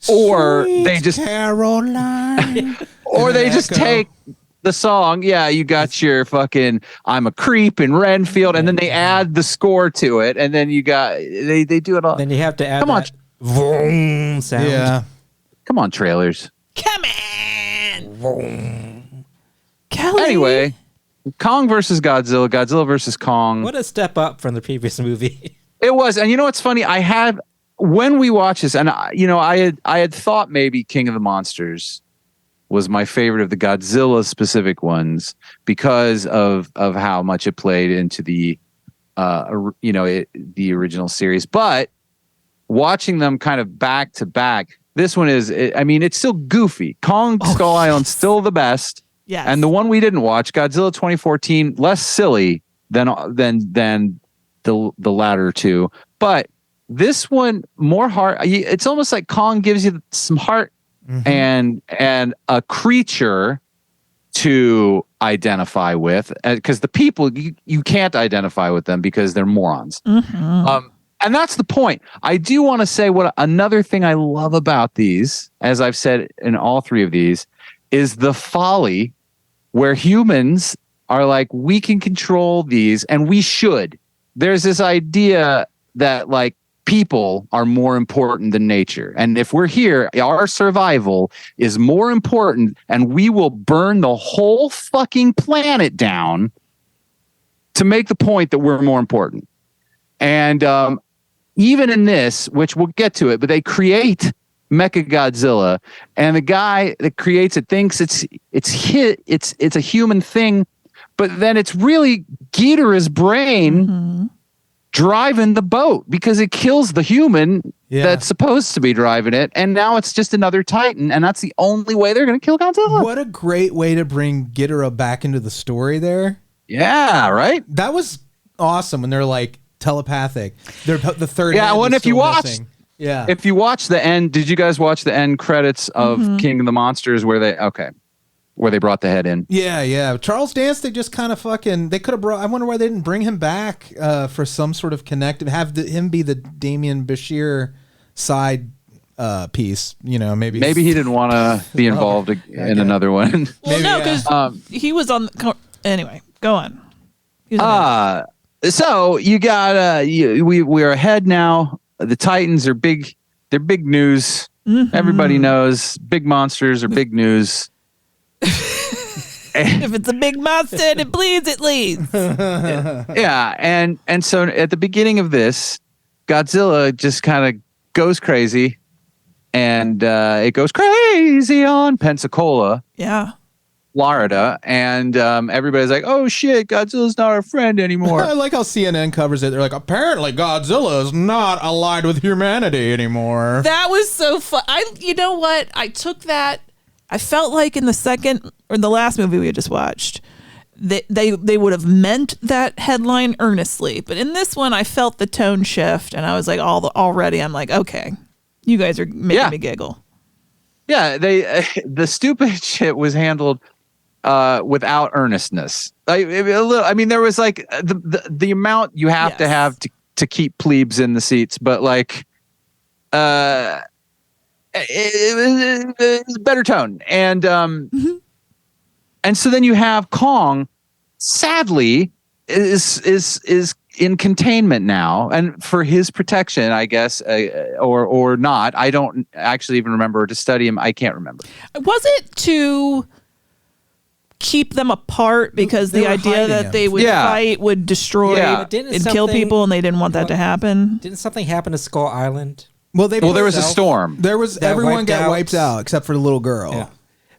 Or they just Caroline. or they just take the song. Yeah, you got your fucking I'm a Creep in Renfield, and then they add the score to it, and then you got they do it all. Then you have to add that vroom sound. Yeah. Come on, trailers. Come on. Vroom. Kelley. Anyway, Kong versus Godzilla, Godzilla versus Kong. What a step up from the previous movie. It was, and you know what's funny? When we watched this, and I had thought maybe King of the Monsters was my favorite of the Godzilla specific ones because of how much it played into the the original series. But watching them kind of back to back, this one it's still goofy. Kong Skull Island's still the best. Yes. And the one we didn't watch, Godzilla 2014, less silly than the latter two, but this one more heart. It's almost like Kong gives you some heart and a creature to identify with, because the people you can't identify with them because they're morons. And that's the point. I do want to say another thing I love about these, as I've said in all three of these, is the folly where humans are like, we can control these and we should. There's this idea that people are more important than nature. And if we're here, our survival is more important, and we will burn the whole fucking planet down to make the point that we're more important. And even in this, which we'll get to it, but they create Mechagodzilla, and the guy that creates it thinks it's a human thing, but then it's really Ghidorah's brain driving the boat, because it kills the human that's supposed to be driving it, and now it's just another Titan, and that's the only way they're going to kill Godzilla. What a great way to bring Ghidorah back into the story there. Yeah, right? That was awesome when they're telepathic. They're the third. Yeah, well, and if you watch, Yeah. If you watch the end, did you guys watch the end credits of King of the Monsters where they brought the head in? Yeah, yeah. Charles Dance, they just kind of they could have brought, I wonder why they didn't bring him back for some sort of connective, him be the Damien Bashir side piece, maybe. Maybe he didn't want to be involved in another one. Well, maybe, no, because he was on anyway, go on. So you got, we're ahead now. The Titans are big. They're big news. Everybody knows big monsters are big news. If it's a big monster and it bleeds, it leads. Yeah, and so at the beginning of this, Godzilla just kind of goes crazy, and it goes crazy on Pensacola, Florida, and everybody's like, "Oh shit, Godzilla's not our friend anymore." I like how CNN covers it. They're like, "Apparently, Godzilla is not allied with humanity anymore." That was so fun. You know what? I took that. I felt like in the second or the last movie we had just watched, they would have meant that headline earnestly, but in this one, I felt the tone shift, and I was like, already, I'm like, okay, you guys are making me giggle. Yeah, the stupid shit was handled without earnestness. There was the amount you have to have to keep plebes in the seats, but like it was better tone. And and so then you have Kong, sadly, is in containment now, and for his protection, I guess, or not. I don't actually even remember to study him. I can't remember. Was it to keep them apart because the idea that they would fight would destroy and kill people, and they didn't want that to happen? Didn't something happen to Skull Island? Well, there was a storm. There was everyone got wiped out except for the little girl. Yeah.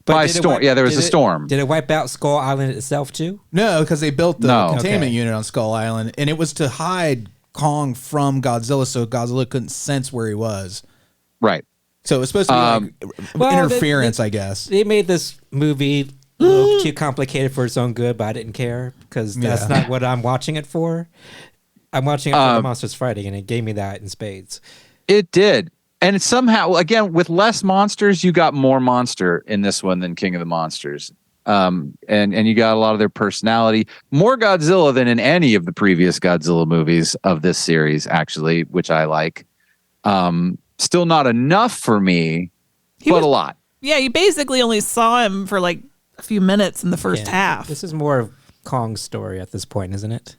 By storm. There was a storm. Did it wipe out Skull Island itself too? No, because they built the containment unit on Skull Island, and it was to hide Kong from Godzilla, so Godzilla couldn't sense where he was. Right. So it was supposed to be interference, I guess. They made this movie a little too complicated for its own good, but I didn't care because that's not what I'm watching it for. I'm watching it for the Monsters Fighting, and it gave me that in spades. It did. And somehow, again, with less monsters, you got more monster in this one than King of the Monsters. And you got a lot of their personality. More Godzilla than in any of the previous Godzilla movies of this series, actually, which I like. Still not enough for me, but a lot. Yeah, you basically only saw him for like a few minutes in the first half. This is more of Kong's story at this point, isn't it?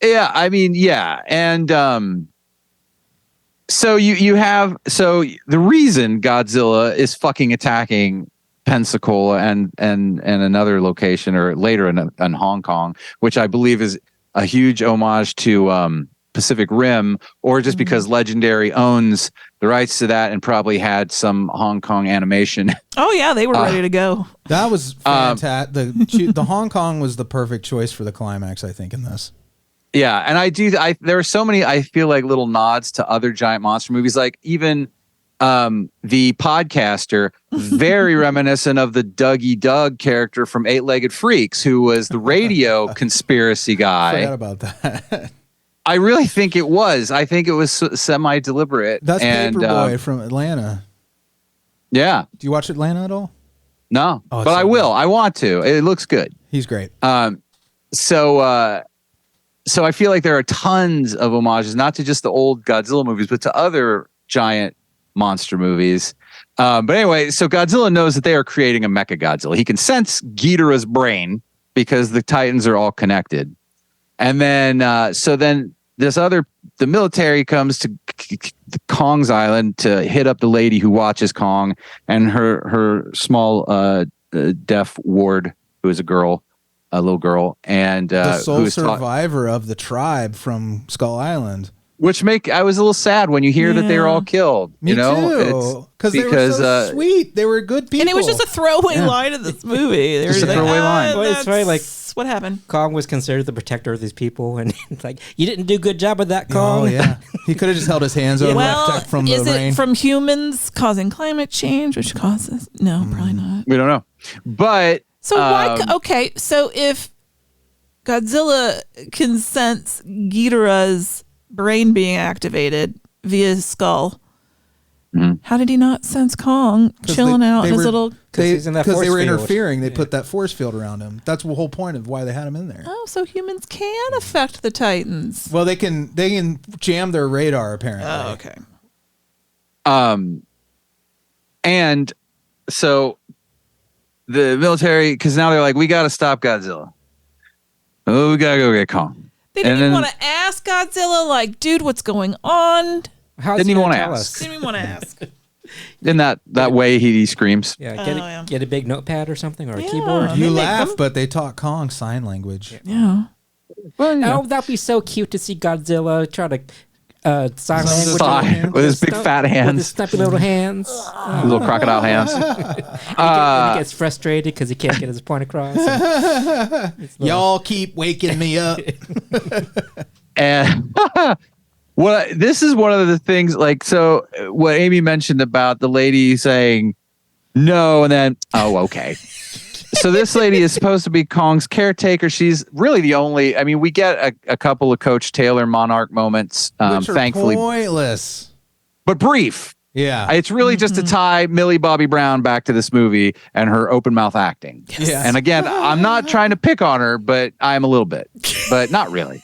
Yeah, I mean, yeah. And so you have the reason Godzilla is fucking attacking Pensacola and another location, or later in Hong Kong, which I believe is a huge homage to Pacific Rim, or just because Legendary owns the rights to that and probably had some Hong Kong animation. Oh yeah, they were ready to go. That was fantastic. The Hong Kong was the perfect choice for the climax, I think, in this. Yeah, and there are so many, I feel like, little nods to other giant monster movies, like even the podcaster, very reminiscent of the Dougie Doug character from Eight-Legged Freaks, who was the radio conspiracy guy. I forgot about that. I really think it was. I think it was semi-deliberate. That's Paperboy from Atlanta. Yeah. Do you watch Atlanta at all? No, but I will. I want to. It looks good. He's great. So I feel like there are tons of homages, not to just the old Godzilla movies, but to other giant monster movies. But anyway, so Godzilla knows that they are creating a Mecha Godzilla. He can sense Ghidorah's brain because the Titans are all connected. And then, the military comes to Kong's island to hit up the lady who watches Kong and her small deaf ward, who is a little girl, and the sole survivor of the tribe from Skull Island. Which I was a little sad when you hear that they were all killed. Me too. Because they were so sweet. They were good people. And it was just a throwaway line of this movie. They just were a throwaway line. Well, it's right, like, what happened? Kong was considered the protector of these people, and it's like, you didn't do a good job with that, Kong. Oh, yeah. He could have just held his hands over protect from the rain. Is it from humans causing climate change, which causes? No, probably not. We don't know. But... So so if Godzilla can sense Ghidorah's brain being activated via his skull, how did he not sense Kong chilling out in his little... Because they were interfering. They put that force field around him. That's the whole point of why they had him in there. Oh, so humans can affect the Titans. Well, they can jam their radar, apparently. Oh, okay. And so the military, because now they're like, we got to stop Godzilla. Oh, we got to go get Kong. They didn't even want to ask Godzilla, like, dude, what's going on? Didn't even want to ask. Didn't even want to ask. In that way he screams. Yeah, get a big notepad or something, or a keyboard. You laugh, but they taught Kong sign language. Yeah. Well, that'd be so cute to see Godzilla try to sign language with his big fat hands, with his stumpy little hands, little crocodile hands. He gets frustrated because he can't get his point across. Y'all keep waking me up. And this is one of the things, like, so what Amy mentioned about the lady saying no and then okay. So this lady is supposed to be Kong's caretaker. She's really the only. I mean, we get a couple of Coach Taylor Monarch moments, which are thankfully pointless, but brief. Yeah, it's really just to tie Millie Bobby Brown back to this movie and her open mouth acting. Yes. And again, I'm not trying to pick on her, but I'm a little bit, but not really.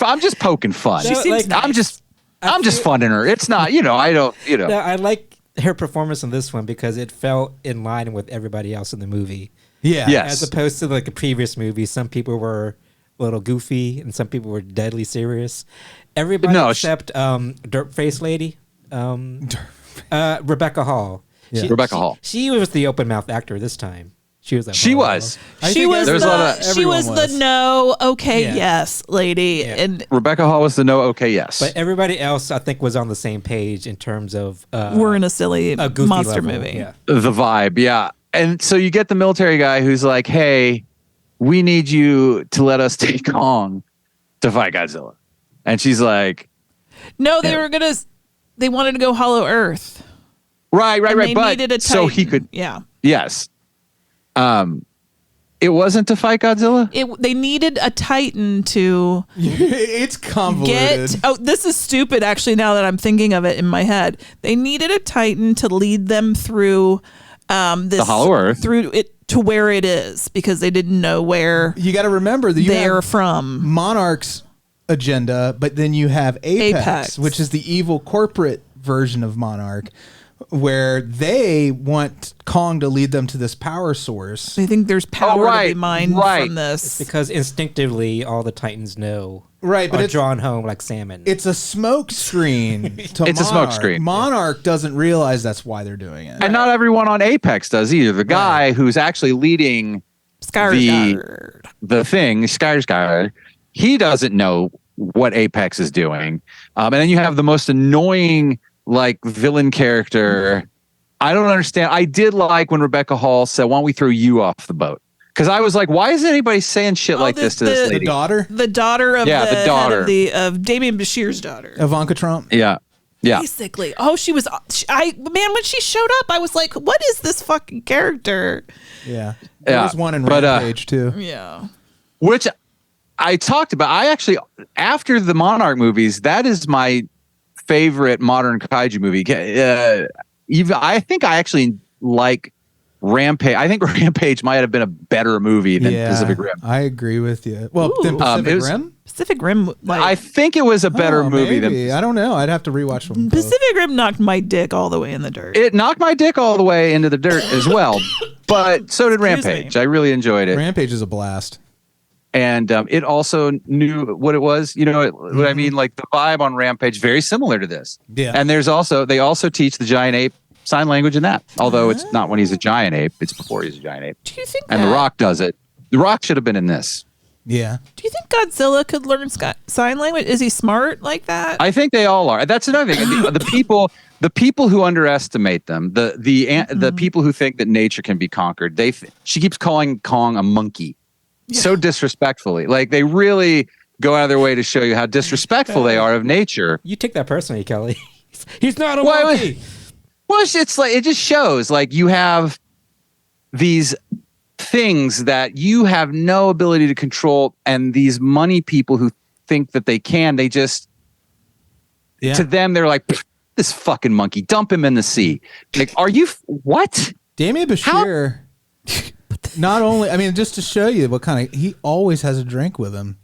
I'm just poking fun. She seems nice. I'm just funning her. It's not, I don't. No, I like her performance in this one because it felt in line with everybody else in the movie. Yeah. Yes. As opposed to like the previous movie, some people were a little goofy and some people were deadly serious. Everybody except Dirt Face Lady, Rebecca Hall. Yeah. Rebecca Hall. She was the open mouth actor this time. She was. She was the no, okay, yes lady, and Rebecca Hall was the no, okay, yes. But everybody else, I think, was on the same page in terms of we're in a silly monster movie. Yeah. The vibe, yeah. And so you get the military guy who's like, "Hey, we need you to let us take Kong to fight Godzilla," and she's like, "No, they wanted to go Hollow Earth." Right. They but needed a Titan. so he could, yes. It wasn't to fight Godzilla. They needed a Titan to. It's convoluted. This is stupid. Actually, now that I'm thinking of it in my head, they needed a Titan to lead them through the Hollow Earth, through it to where it is, because they didn't know where. You got to remember that they're from Monarch's agenda, but then you have Apex, which is the evil corporate version of Monarch, where they want Kong to lead them to this power source. They think there's power to be mined from this. It's because instinctively all the Titans know. Right, but are it's drawn home like salmon. It's a smoke screen to It's a smoke screen. Monarch doesn't realize that's why they're doing it. And not everyone on Apex does either. The guy who's actually leading the thing, Skarsgård, he doesn't know what Apex is doing. And then you have the most annoying villain character. I don't understand. I did like when Rebecca Hall said, "Why don't we throw you off the boat?" Because I was like, "Why isn't anybody saying shit like this to this lady?" The daughter? The daughter of the daughter of Damien Bashir's daughter, Ivanka Trump. Yeah. Basically, she was. When she showed up, I was like, "What is this fucking character?" Yeah, there's one in Rampage too. Yeah, which I talked about. I actually, after the Monarch movies, that is my favorite modern kaiju movie. I think I actually like Rampage. I think Rampage might have been a better movie than Pacific Rim. I agree with you. Well, than Pacific Rim? Pacific Rim. I think it was a better movie than. I don't know. I'd have to rewatch them. Pacific Rim knocked my dick all the way in the dirt. It knocked my dick all the way into the dirt as well. But so did Rampage. I really enjoyed it. Rampage is a blast. And it also knew what it was. You know what I mean? Like the vibe on Rampage, very similar to this. Yeah. And they also teach the giant ape sign language in that. Although it's not when he's a giant ape. It's before he's a giant ape. Do you think The Rock does it. The Rock should have been in this. Yeah. Do you think Godzilla could learn sign language? Is he smart like that? I think they all are. That's another thing. The people who underestimate them, the people who think that nature can be conquered, she keeps calling Kong a monkey. So disrespectfully. Like they really go out of their way to show you how disrespectful they are of nature. You take that personally, Kelley. He's not a monkey. Well, it's like it just shows like you have these things that you have no ability to control, and these money people who think that they can, they just to them they're like, this fucking monkey, dump him in the sea. Like, are you what? Damien Bashir. Not only, I mean, just to show you what kind of, he always has a drink with him.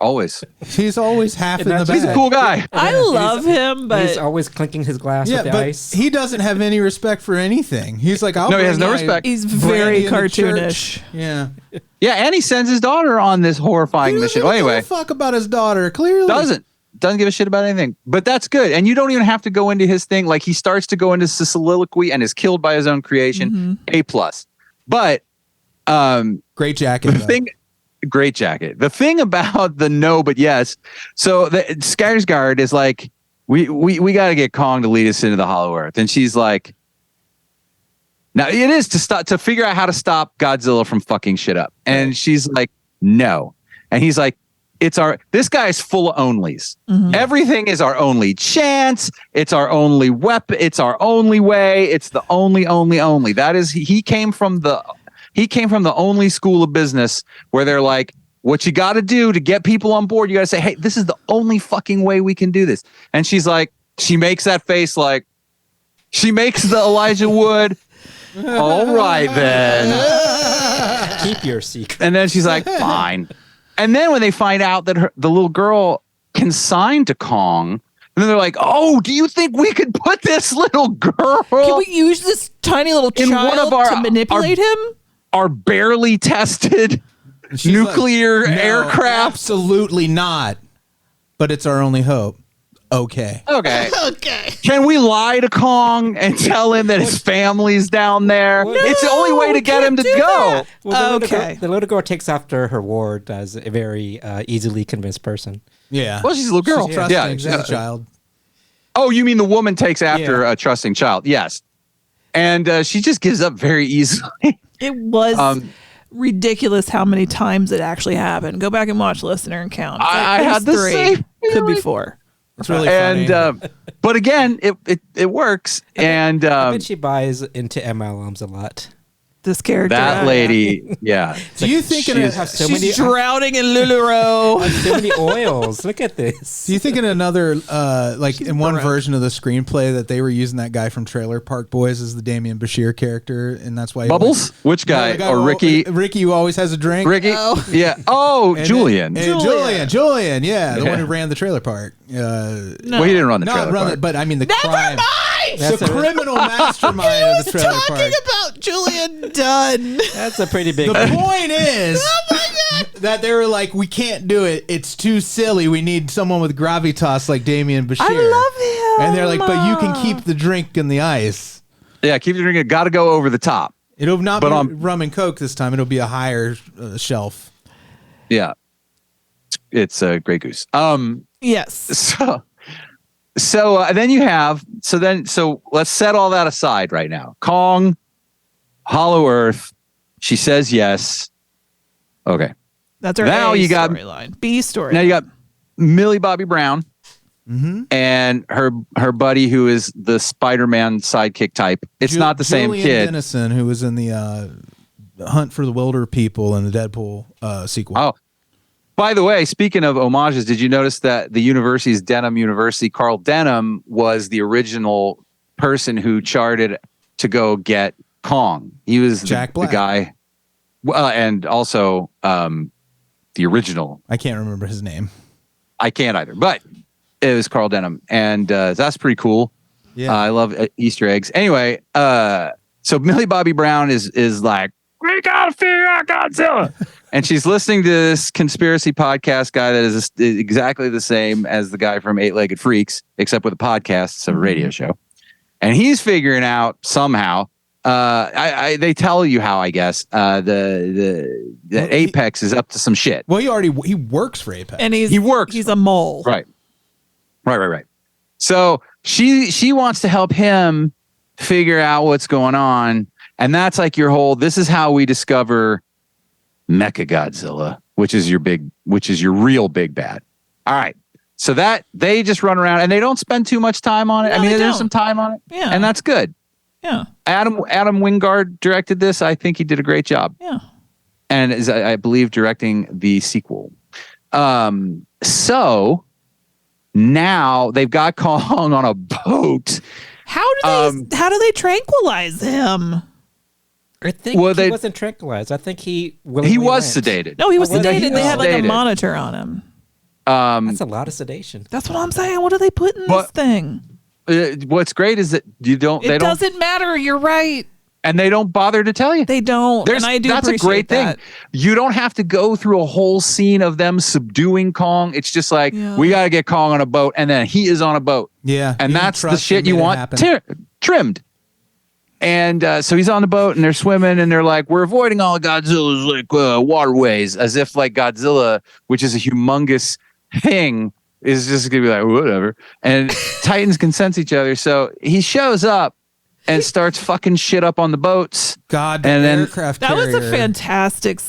Always. He's always half in the bag. He's a cool guy. I love him, but he's always clinking his glass with the ice. He doesn't have any respect for anything. He's like, no, he has no respect. He's very cartoonish. Yeah. Yeah, and he sends his daughter on this horrifying mission. Well, anyway, fuck about his daughter. Clearly, doesn't give a shit about anything. But that's good, and you don't even have to go into his thing. Like he starts to go into soliloquy and is killed by his own creation. A+. But great jacket. Great jacket. The thing about the no but yes, so the Skarsgård is like, we got to get Kong to lead us into the Hollow Earth, and she's like, now it is to figure out how to stop Godzilla from fucking shit up, and she's like, no, and he's like, this guy is full of onlys. Everything is our only chance. It's our only weapon. It's our only way. It's the only. That is, he came from the only school of business where they're like, what you got to do to get people on board, you got to say, hey, this is the only fucking way we can do this. And she's like, she makes that face like, she makes the Elijah Wood. All right, then. Keep your secret. And then she's like, fine. And then when they find out that the little girl consigned to Kong, and then they're like, "Oh, do you think we could put this little girl? Can we use this tiny little child to manipulate him? Our barely tested nuclear aircraft? Absolutely not. But it's our only hope. Okay. Can we lie to Kong and tell him that his family's down there? It's the only way to get him to go. Well, the little girl takes after her ward as a very easily convinced person. Yeah. Well, she's a little girl. She's trusting. She's a child. Oh, you mean the woman takes after a trusting child? Yes. And she just gives up very easily. It was ridiculous how many times it actually happened. Go back and watch Listener and count. I had the 3. same. Could be 4. It's really funny. And but again, it works. And I bet she buys into MLMs a lot. This character, that lady, yeah. Do you think she's drowning in LuLaRoe? So many oils. Look at this. Do you think in another, in one version of the screenplay that they were using that guy from Trailer Park Boys as the Damian Bashir character, and that's why Bubbles? Which guy? Or Ricky? Ricky who always has a drink. Ricky? Oh. Yeah. Oh, Julian. Julian. Yeah, the one who ran the trailer park. Well, he didn't run the trailer park. But I mean the Never crime. mind! The criminal mastermind of the trailer park. Talking about Julian Dunn. That's a pretty big. The point is that they were like, we can't do it. It's too silly. We need someone with gravitas like Damian Bashir. I love him. And they're like, but you can keep the drink in the ice. Yeah, keep the drink. Got to go over the top. It'll not be rum and Coke this time. It'll be a higher shelf. Yeah, it's a Grey Goose. Yes. So then you have so let's set all that aside right now. Kong, Hollow Earth. She says yes. Okay. That's our now you got storyline. B story. Now you got Millie Bobby Brown and her buddy who is the Spider-Man sidekick type. It's not the same Julian kid. Dennison, who was in the Hunt for the Wilder People in the Deadpool sequel. Oh. By the way, speaking of homages, did you notice that the university's Denham University, Carl Denham, was the original person who charted to go get Kong? He was the guy. And also the original. I can't remember his name. I can't either, but it was Carl Denham. And that's pretty cool. Yeah, I love Easter eggs. Anyway, so Millie Bobby Brown is like, we gotta figure out Godzilla. And she's listening to this conspiracy podcast guy that is exactly the same as the guy from 8-Legged Freaks, except with a podcast, it's a radio show. And he's figuring out somehow, they tell you how, I guess, the Apex is up to some shit. Well, he works for Apex. And he's a mole. Right. So she wants to help him figure out what's going on. And that's like this is how we discover Mechagodzilla, which is your real big bad. All right. So that they just run around and they don't spend too much time on it. No, there's some time on it. Yeah. And that's good. Yeah. Adam Wingard directed this. I think he did a great job. Yeah. And is, I believe, directing the sequel. So now they've got Kong on a boat. How do they tranquilize him? I think he wasn't tranquilized. I think he was sedated. No, he was sedated. They had like a monitor on him. That's a lot of sedation. That's what I'm saying. What do they put in this thing? What's great is that it doesn't matter. You're right. And they don't bother to tell you. They don't. And I do that's a great thing. You don't have to go through a whole scene of them subduing Kong. It's just like, we got to get Kong on a boat, and then he is on a boat. Yeah. And that's the shit you want trimmed. And so he's on the boat, and they're swimming, and they're like, we're avoiding all of Godzilla's waterways, as if like Godzilla, which is a humongous thing, is just going to be like, whatever. And Titans can sense each other. So he shows up and starts fucking shit up on the boats. Aircraft carrier. That was a fantastic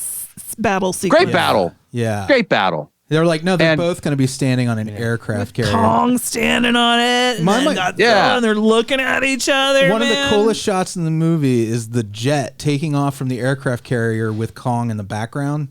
battle sequence. Great battle. Yeah. Great battle. They're like, no, they're both going to be standing on an aircraft carrier. Kong standing on it. And they're looking at each other. One of the coolest shots in the movie is the jet taking off from the aircraft carrier with Kong in the background.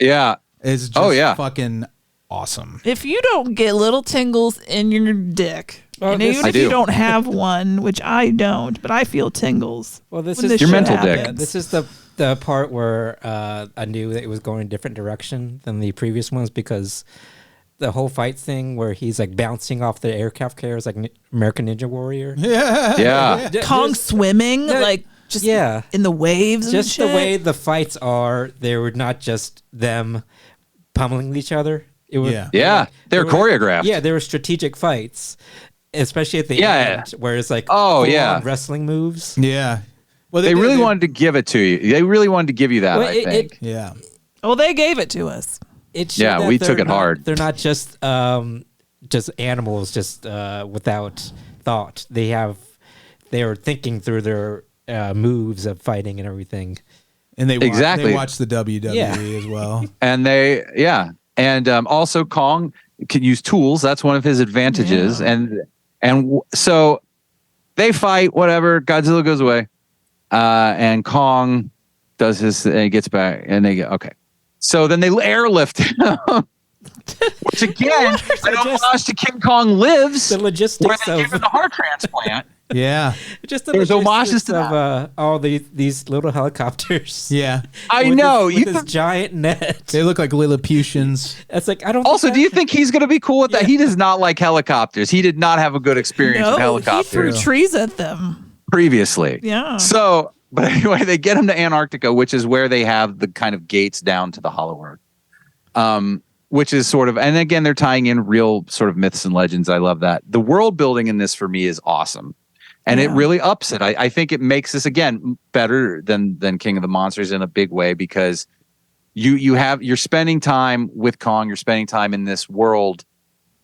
Yeah. It's just fucking awesome. If you don't get little tingles in your dick, and even if you don't have one, which I don't, but I feel tingles. Well, this is your mental dick. This is the the part where I knew that it was going a different direction than the previous ones, because the whole fight thing where he's like bouncing off the aircraft carriers like American Ninja Warrior. Yeah. Kong swimming like just in the waves. Just and the shit. way the fights are, they were not just them pummeling each other. It was they're choreographed. Yeah, they were strategic fights, especially at the end, where it's like wrestling moves. Yeah. Well, they really wanted to give it to you. They really wanted to give you that. Well, I think. Yeah. Well, they gave it to us. That we took it not, hard. They're not just animals, just without thought. They are thinking through their moves of fighting and everything. And they watch the WWE as well. And and also Kong can use tools. That's one of his advantages. And so they fight. Whatever. Godzilla goes away, and Kong does his. And he gets back, and they go okay. So then they airlift him, which again, an homage to King Kong Lives. The logistics where they give him the heart transplant. Yeah, just the there's homages to of all these little helicopters. Yeah, I know. With this giant net. They look like Lilliputians. It's like I don't. Also, do you think he's going to be cool with that? He does not like helicopters. He did not have a good experience with helicopters. He threw trees at them previously. Yeah. So, but anyway, they get him to Antarctica, which is where they have the kind of gates down to the Hollow Earth. Which is sort of, and again, they're tying in real sort of myths and legends. I love that. The world building in this for me is awesome. And it really ups it. I think it makes this, again, better than King of the Monsters in a big way, because you're spending time with Kong, you're spending time in this world.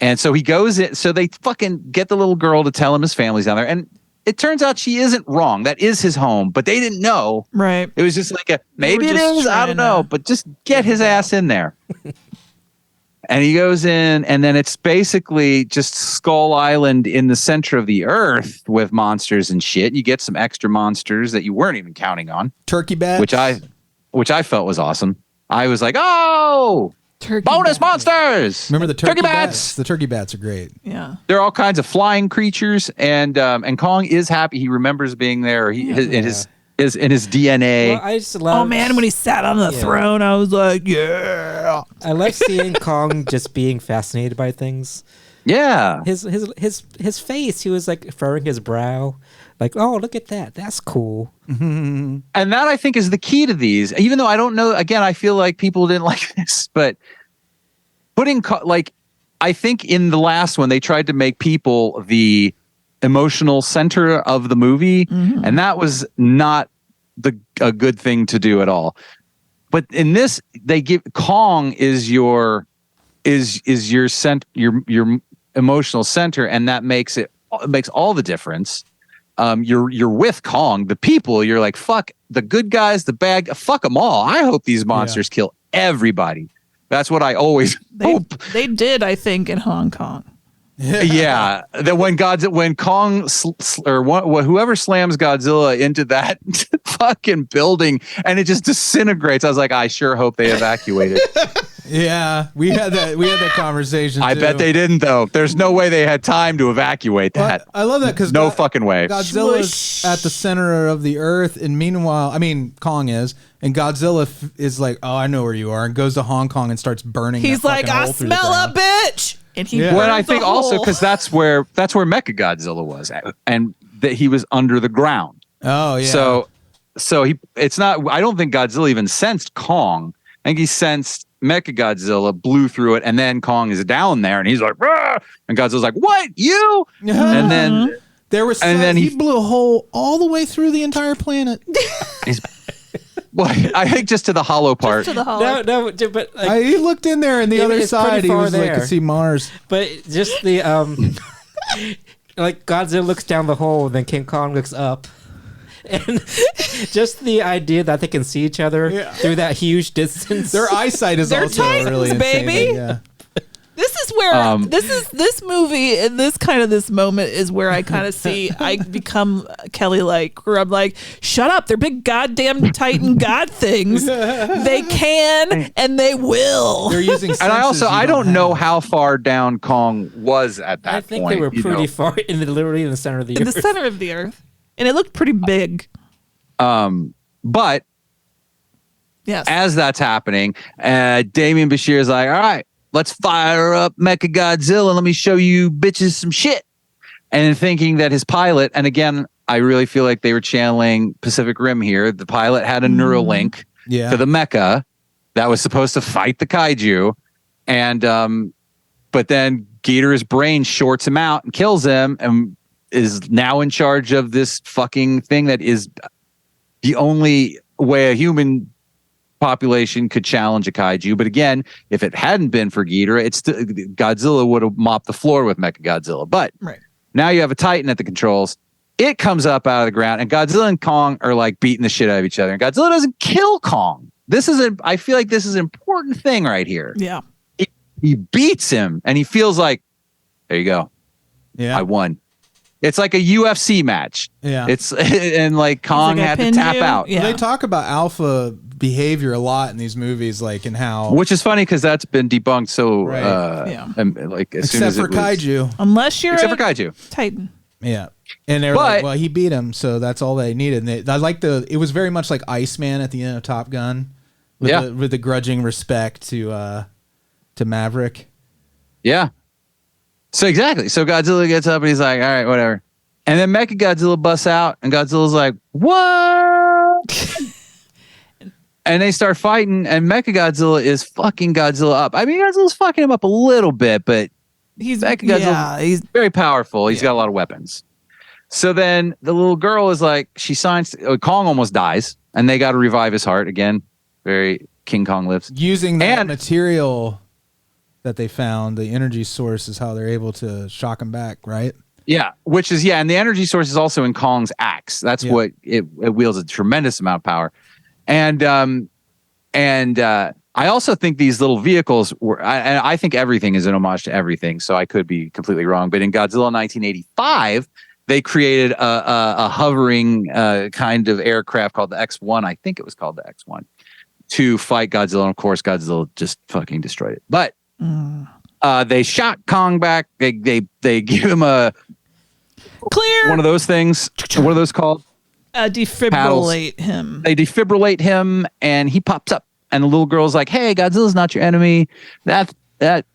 And so he goes in, so they fucking get the little girl to tell him his family's down there. And it turns out she isn't wrong. That is his home, but they didn't know. Right. It was just like maybe it is, I don't know, but just get his ass in there. And he goes in, and then it's basically just Skull Island in the center of the earth with monsters and shit. You get some extra monsters that you weren't even counting on. Turkey bats, which I felt was awesome. I was like, oh, bonus monsters! Remember the turkey bats? The turkey bats are great. Yeah, there are all kinds of flying creatures, and Kong is happy. He remembers being there. Is in his DNA. Well, I just love. Oh man, when he sat on the throne, I was like, yeah. I love seeing Kong just being fascinated by things. Yeah. His face, he was like furrowing his brow, like, oh, look at that, that's cool. And that I think is the key to these. Even though I don't know, again, I feel like people didn't like this, but putting I think in the last one they tried to make people the emotional center of the movie, and that was not a good thing to do at all. But in this, they give Kong is your emotional center, and that makes all the difference. You're with Kong, the people. You're like, fuck the good guys, the bad, fuck them all. I hope these monsters kill everybody. That's what I always hope. They did, I think, in Hong Kong. Yeah, that when Kong whoever slams Godzilla into that fucking building and it just disintegrates, I was like, I sure hope they evacuate it. Yeah, we had that conversation. I bet they didn't though. There's no way they had time to evacuate that. I love that because no fucking way. Godzilla's at the center of the earth, and meanwhile, I mean, Kong is, and Godzilla is like, oh, I know where you are, and goes to Hong Kong and starts burning. He's like, I smell a bitch. And he Well, I think also because that's where Mechagodzilla was, and that he was under the ground. Oh yeah. So it's not. I don't think Godzilla even sensed Kong. I think he sensed Mechagodzilla, blew through it, and then Kong is down there, and he's like, "Rah!" And Godzilla's like, "What, you?" And then he blew a hole all the way through the entire planet. Well, I think just to the hollow part. Just to the hollow. No, but he looked in there, and the other side, he was like, could see Mars. But just the like Godzilla looks down the hole, and then King Kong looks up, and just the idea that they can see each other through that huge distance. Their eyesight is also Titans, really insane. baby. Yeah. This is where this movie and this moment is where I kind of see I become Kelley like, where I'm like, shut up, they're big goddamn Titan god things. They can and they will. They're using and I don't know how far down Kong was at that point. I think they were pretty far literally in the center of the earth. In the center of the earth. And it looked pretty big. But Yes. As that's happening, Damian Bashir is like, all right, let's fire up Mechagodzilla. Let me show you bitches some shit. And thinking that his pilot, and again, I really feel like they were channeling Pacific Rim here. The pilot had a neural link to the mecha that was supposed to fight the kaiju. And, but then Gator's brain shorts him out and kills him and is now in charge of this fucking thing that is the only way a human population could challenge a kaiju. But again, if it hadn't been for Ghidorah, Godzilla would have mopped the floor with Mechagodzilla. But now you have a Titan at the controls. It comes up out of the ground, and Godzilla and Kong are like beating the shit out of each other. And Godzilla doesn't kill Kong. I feel like this is an important thing right here. Yeah. He beats him, and he feels like, there you go. Yeah, I won. It's like a UFC match. Yeah. And like Kong had to tap out. Yeah. They talk about alpha behavior a lot in these movies, like, and how, which is funny because that's been debunked. So, like as soon as for kaiju, unless you're except for kaiju Titan. Yeah. And they're like, well, he beat him, so that's all they needed. And I like it was very much like Iceman at the end of Top Gun, with the grudging respect to Maverick. Yeah. So exactly. So Godzilla gets up and he's like, all right, whatever. And then Mechagodzilla busts out, and Godzilla's like, what? And they start fighting, and Mechagodzilla is fucking Godzilla up. I mean, Godzilla's fucking him up a little bit, but he's very powerful. He's got a lot of weapons. So then the little girl is like, she signs. Kong almost dies, and they got to revive his heart again. Very King Kong lives. Using that material that they found, the energy source is how they're able to shock him back, right? Yeah, which is and the energy source is also in Kong's axe. That's what it wields a tremendous amount of power. And I also think these little vehicles were, and I think everything is an homage to everything, so I could be completely wrong. But in Godzilla 1985, they created a hovering kind of aircraft called the X-1. I think it was called the X-1 to fight Godzilla. And of course, Godzilla just fucking destroyed it. But they shot Kong back. They give him a clear one of those things. What are those called? Defibrillate him. They defibrillate him, and he pops up. And the little girl's like, "Hey, Godzilla's not your enemy. That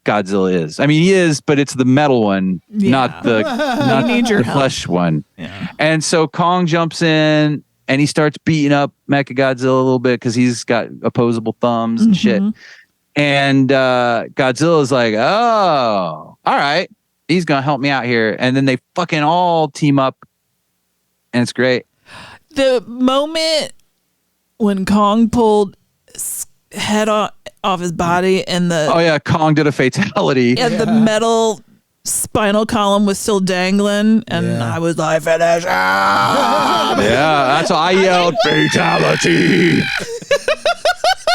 Godzilla is. I mean, he is, but it's the metal one, not the flesh one." Yeah. And so Kong jumps in, and he starts beating up Mechagodzilla a little bit because he's got opposable thumbs and shit. And Godzilla's like, "Oh, all right, he's gonna help me out here." And then they fucking all team up, and it's great. The moment when Kong pulled his head off his body and Kong did a fatality, and the metal spinal column was still dangling, and I was like, "Finish him!" That's why I yelled fatality.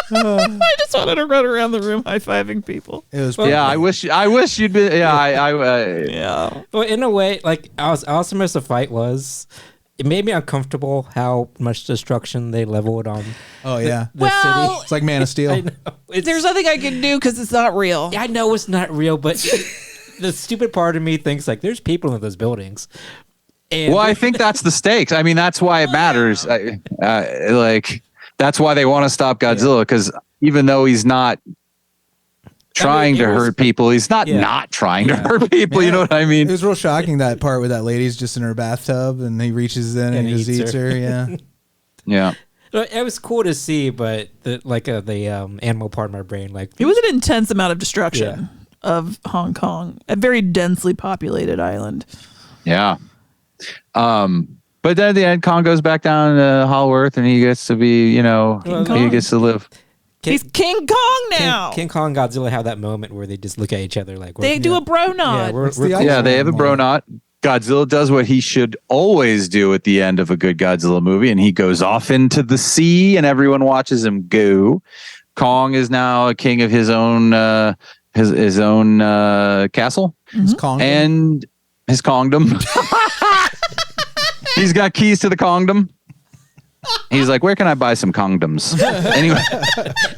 I just wanted to run around the room high-fiving people. It was I wish you'd been. Yeah. Well, in a way, like as awesome as the fight was, it made me uncomfortable how much destruction they leveled on. Oh yeah, the city. It's like Man of Steel. There's nothing I can do because it's not real. I know it's not real, but the stupid part of me thinks like there's people in those buildings. And I think that's the stakes. I mean, that's why it matters. That's why they want to stop Godzilla, because even though he's not trying to hurt people, he's not trying to hurt people. You know what I mean? It was real shocking, that part where that lady's just in her bathtub and he reaches in and he just eats her. Yeah. Yeah. It was cool to see, but the animal part of my brain, like it was an intense amount of destruction of Hong Kong, a very densely populated island. Yeah. But then at the end, Kong goes back down to Hollow Earth, and he gets to be, he gets to live. He's King Kong now. King Kong and Godzilla have that moment where they just look at each other like they do a bro nod. They have a bro nod. Godzilla does what he should always do at the end of a good Godzilla movie, and he goes off into the sea, and everyone watches him go. Kong is now a king of his own his own castle, his Kongdom. And his Kongdom. He's got keys to the Kongdom. He's like, where can I buy some Kongdoms? Anyway,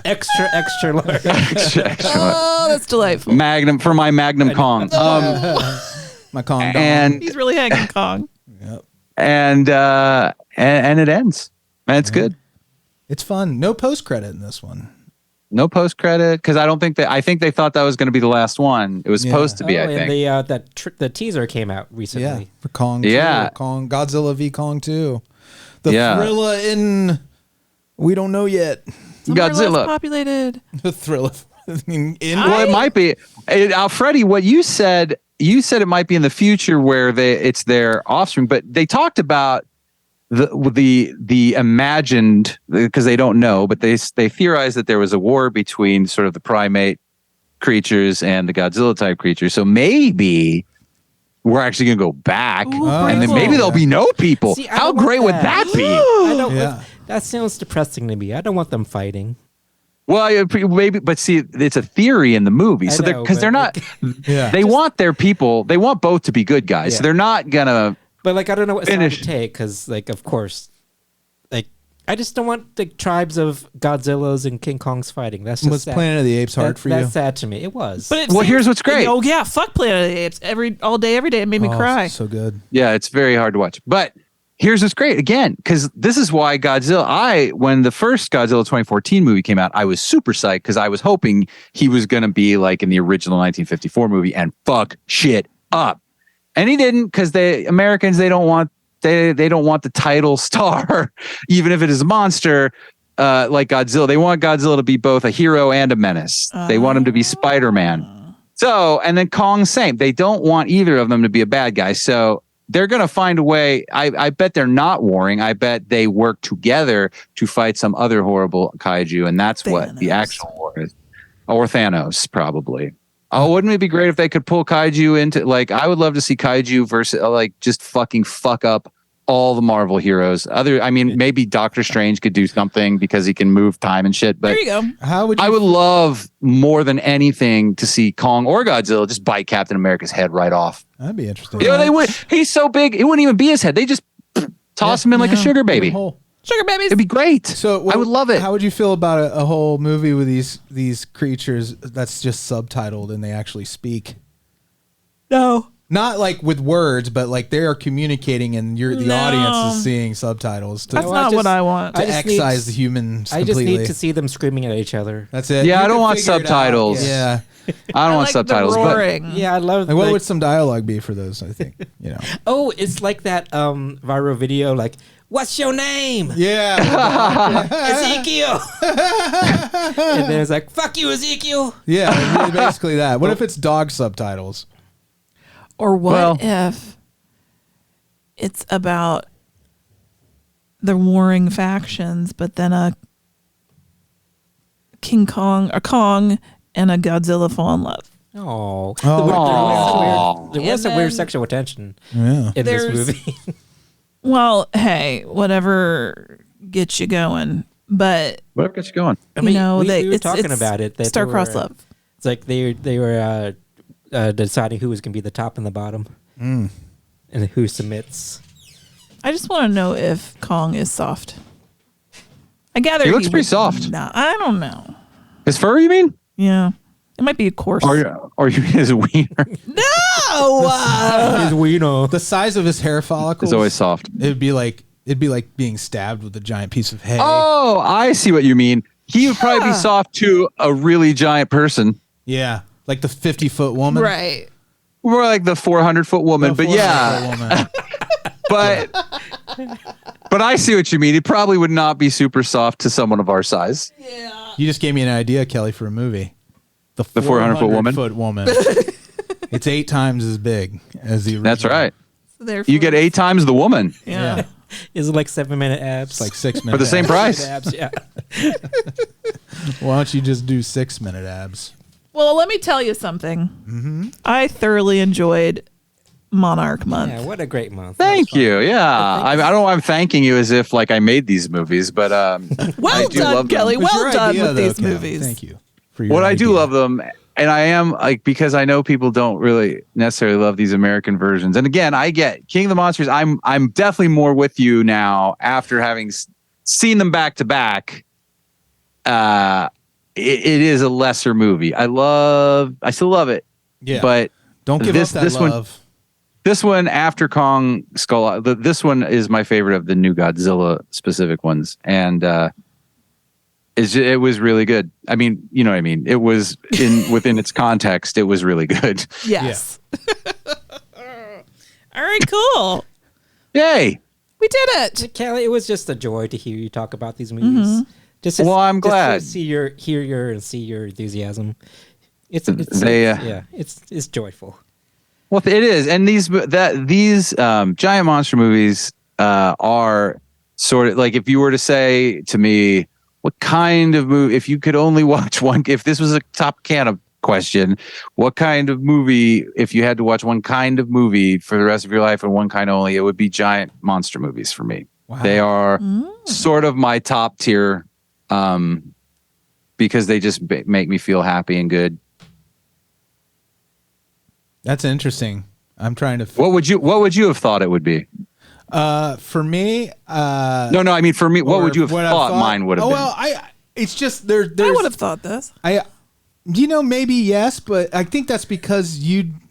extra large. extra oh, that's delightful. Magnum for my Magnum Kong. My Kong. And he's really hanging Kong. Yep. And it ends. And it's good. It's fun. No post credit in this one. No post credit because I think they thought that was going to be the last one. It was supposed to be. I think. And the teaser came out recently. Yeah, for Kong. Yeah, 2, Godzilla v Kong 2. The thriller in we don't know yet. Somewhere Godzilla less populated. The thriller. Well, it might be. Freddie, what you said it might be in the future where it's their offspring, but they talked about the imagined, because they don't know, but they theorized that there was a war between sort of the primate creatures and the Godzilla type creatures. So maybe we're actually going to go back, and then maybe there'll be no people. See, how great would that be? That sounds depressing to me. I don't want them fighting. Well, maybe, but see, it's a theory in the movie. So they're not. They want their people. They want both to be good guys. So they're not gonna. But I don't know what side to take because, of course, I just don't want the tribes of Godzillas and King Kongs fighting. That's just was Planet of the Apes hard for you? That's sad to me. It was. But here's what's great. Oh yeah, fuck Planet of the Apes all day, every day. It made me cry. So good. Yeah, it's very hard to watch. But here's what's great again, because this is why Godzilla. When the first Godzilla 2014 movie came out, I was super psyched because I was hoping he was going to be like in the original 1954 movie and fuck shit up. And he didn't, because the Americans, they don't want the title star, even if it is a monster, like Godzilla. They want Godzilla to be both a hero and a menace. They want him to be Spider-Man. So, and then Kong, same. They don't want either of them to be a bad guy. So they're going to find a way. I bet they're not warring. I bet they work together to fight some other horrible kaiju. And that's what the actual war is. Or Thanos, probably. Oh, wouldn't it be great if they could pull kaiju into, I would love to see kaiju versus just fucking fuck up all the Marvel heroes. Maybe Doctor Strange could do something because he can move time and shit. But there you go. I would love more than anything to see Kong or Godzilla just bite Captain America's head right off. That'd be interesting. They would. He's so big, it wouldn't even be his head. They just toss him in like a sugar baby. Sugar babies. It'd be great. So I would love it. How would you feel about a whole movie with these creatures that's just subtitled and they actually speak? No. Not like with words, but like they are communicating and the audience is seeing subtitles. That's not what I want. To excise the humans completely. I just need to see them screaming at each other. That's it. Yeah, I don't want subtitles. Yeah. I don't want subtitles. But yeah, I love. What would some dialogue be for those? I think Oh, it's like that viral video. What's your name? Yeah, Ezekiel. And then it's like, "Fuck you, Ezekiel." Yeah, basically that. What if it's dog subtitles? Or what if it's about the warring factions, but then a Kong and a Godzilla fall in love? Oh, there was some weird sexual tension in this movie. Well, hey, whatever gets you going, but whatever gets you going. We were talking about it. Star-crossed love. It's like they were deciding who was going to be the top and the bottom, and who submits. I just want to know if Kong is soft. I gather he looks pretty soft. Nah, I don't know. His fur, you mean? Yeah. It might be a coarse. Or his wiener. No! His wiener. The size of his hair follicles is always soft. It'd be like being stabbed with a giant piece of hay. Oh, I see what you mean. He would probably be soft to a really giant person. Yeah. Like the 50-foot woman. Right. More like the 400-foot woman. But yeah. But I see what you mean. It probably would not be super soft to someone of our size. Yeah. You just gave me an idea, Kelley, for a movie. The 400-foot woman. It's 8 times as big as the original. That's right. So you get 8 times the woman. Yeah. Is it like 7-minute abs? It's like 6 minutes. For the same price. Abs, yeah. Why don't you just do 6-minute abs? Well, let me tell you something. Mm-hmm. I thoroughly enjoyed Monarch Month. Yeah, what a great month. Thank you. Yeah. I don't know. I'm thanking you as if I made these movies, but well done, Kelley. Well done with these movies. Thank you. I do love them, and I am because I know people don't really necessarily love these American versions. And again, I get King of the Monsters. I'm definitely more with you now after having seen them back to back. It is a lesser movie. I still love it. Yeah, but don't give us that love. This one after Kong Skull. This one is my favorite of the new Godzilla specific ones, and It was really good. I mean, you know what I mean? It was within its context, it was really good. Yes. All right, cool. Yay. We did it. Kelley, it was just a joy to hear you talk about these movies. I'm glad. Just to hear your enthusiasm. It's joyful. Well, it is. And these giant monster movies are sort of like, if you were to say to me, what kind of movie, if you could only watch one, if this was a top can of question, what kind of movie, if you had to watch one kind of movie for the rest of your life and one kind only, it would be giant monster movies for me. Wow. They are sort of my top tier because they just make me feel happy and good. That's interesting. I'm trying to. What would you have thought it would be? For me, no. I mean, for me, what would you have thought mine would have been? Well, it's just there's. I would have thought this. Maybe yes, but I think that's because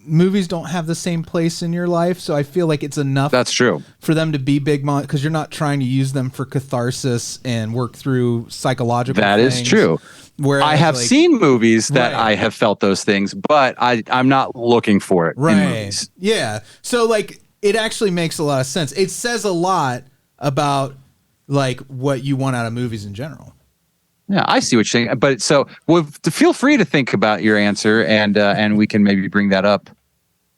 movies don't have the same place in your life, so I feel like it's enough. That's true for them to be big because you're not trying to use them for catharsis and work through psychological. That things. Is true. Whereas, I have seen movies that I have felt those things, but I'm not looking for it in movies. Yeah. So like it actually makes a lot of sense. It says a lot about like what you want out of movies in general. Yeah, I see what you're saying. But feel free to think about your answer and we can maybe bring that up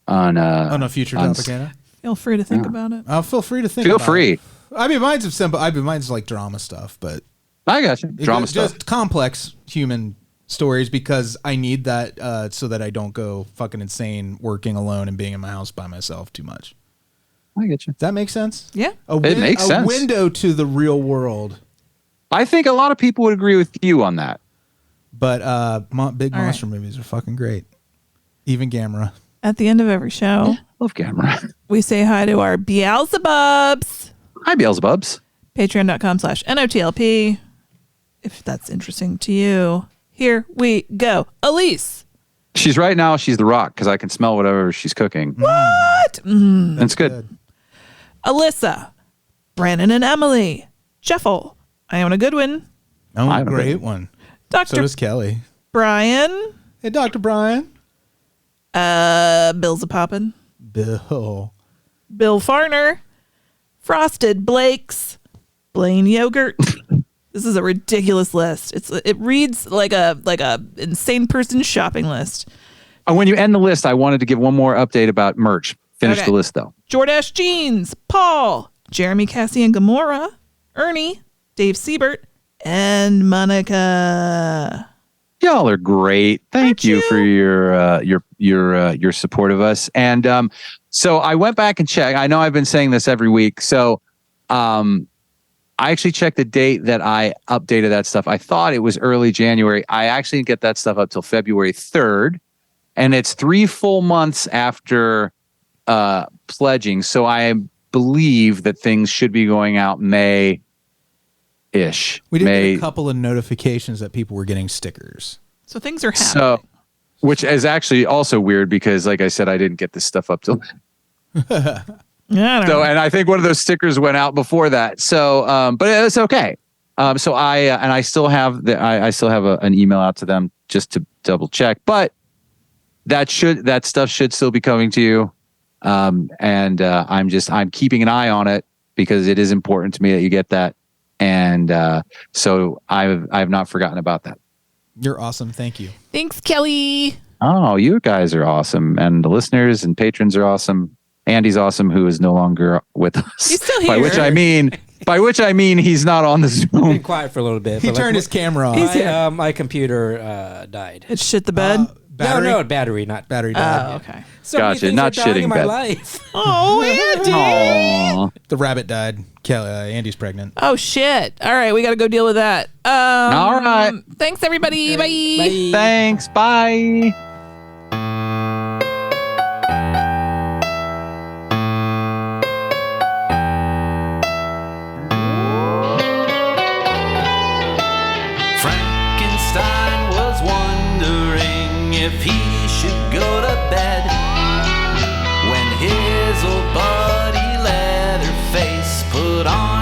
on a future topic, Anna. Feel free to think about it. I'll feel free to think about it. Feel free. I mean, mine's simple. Mine's like drama stuff, but I got you. Drama stuff. Just complex human stories because I need that so that I don't go fucking insane working alone and being in my house by myself too much. I get you. Does that make sense? Yeah. It makes sense. A window to the real world. I think a lot of people would agree with you on that. But big monster movies are fucking great. Even Gamora. At the end of every show, love Gamora. We say hi to our Beelzebubs. Hi, Beelzebubs. Patreon.com/NOTLP. If that's interesting to you. Here we go. Alise. She's right now. She's the Rock because I can smell whatever she's cooking. What? That's good. Alyssa. Branan and Emily. Jeffel. Iona Goodwin. Oh, great one. Dr. So does Kelley. Brian. Hey, Dr. Brian. Bill's a poppin'. Bill Farner. Frosted Blakes. Blayne Yogurt. This is a ridiculous list. It reads like a insane person's shopping list. When you end the list, I wanted to give one more update about merch. Finish the list though. Jordache Jeans, Paul, Jeremy, Cassie, and Gamora, Ernie, Dave Siebert, and Monica. Y'all are great. Thank you for your support of us. And so I went back and checked. I know I've been saying this every week. So I actually checked the date that I updated that stuff. I thought it was early January. I actually didn't get that stuff up till February 3rd. And it's 3 full months after pledging. So I believe that things should be going out May-ish. We did get a couple of notifications that people were getting stickers. So things are happening. Which is actually also weird because, like I said, I didn't get this stuff up till... Yeah. And I think one of those stickers went out before that. So, but it's okay. So I still have an email out to them just to double check. But that stuff should still be coming to you. I'm keeping an eye on it because it is important to me that you get that. And so I've not forgotten about that. You're awesome. Thank you. Thanks, Kelley. Oh, you guys are awesome, and the listeners and patrons are awesome. Andy's awesome, who is no longer with us. He's still here. By which I mean he's not on the Zoom. Been quiet for a little bit. He turned his camera off. My computer died. It shit the bed. No, battery, not battery died. Oh, okay. So gotcha, not shitting in my bed. life. Oh, Andy. Aww. The rabbit died. Andy's pregnant. Oh shit! All right, we got to go deal with that. All right. Thanks, everybody. Bye. Thanks. Bye. Frankenstein was wondering if he should go to bed when his old buddy Leatherface put on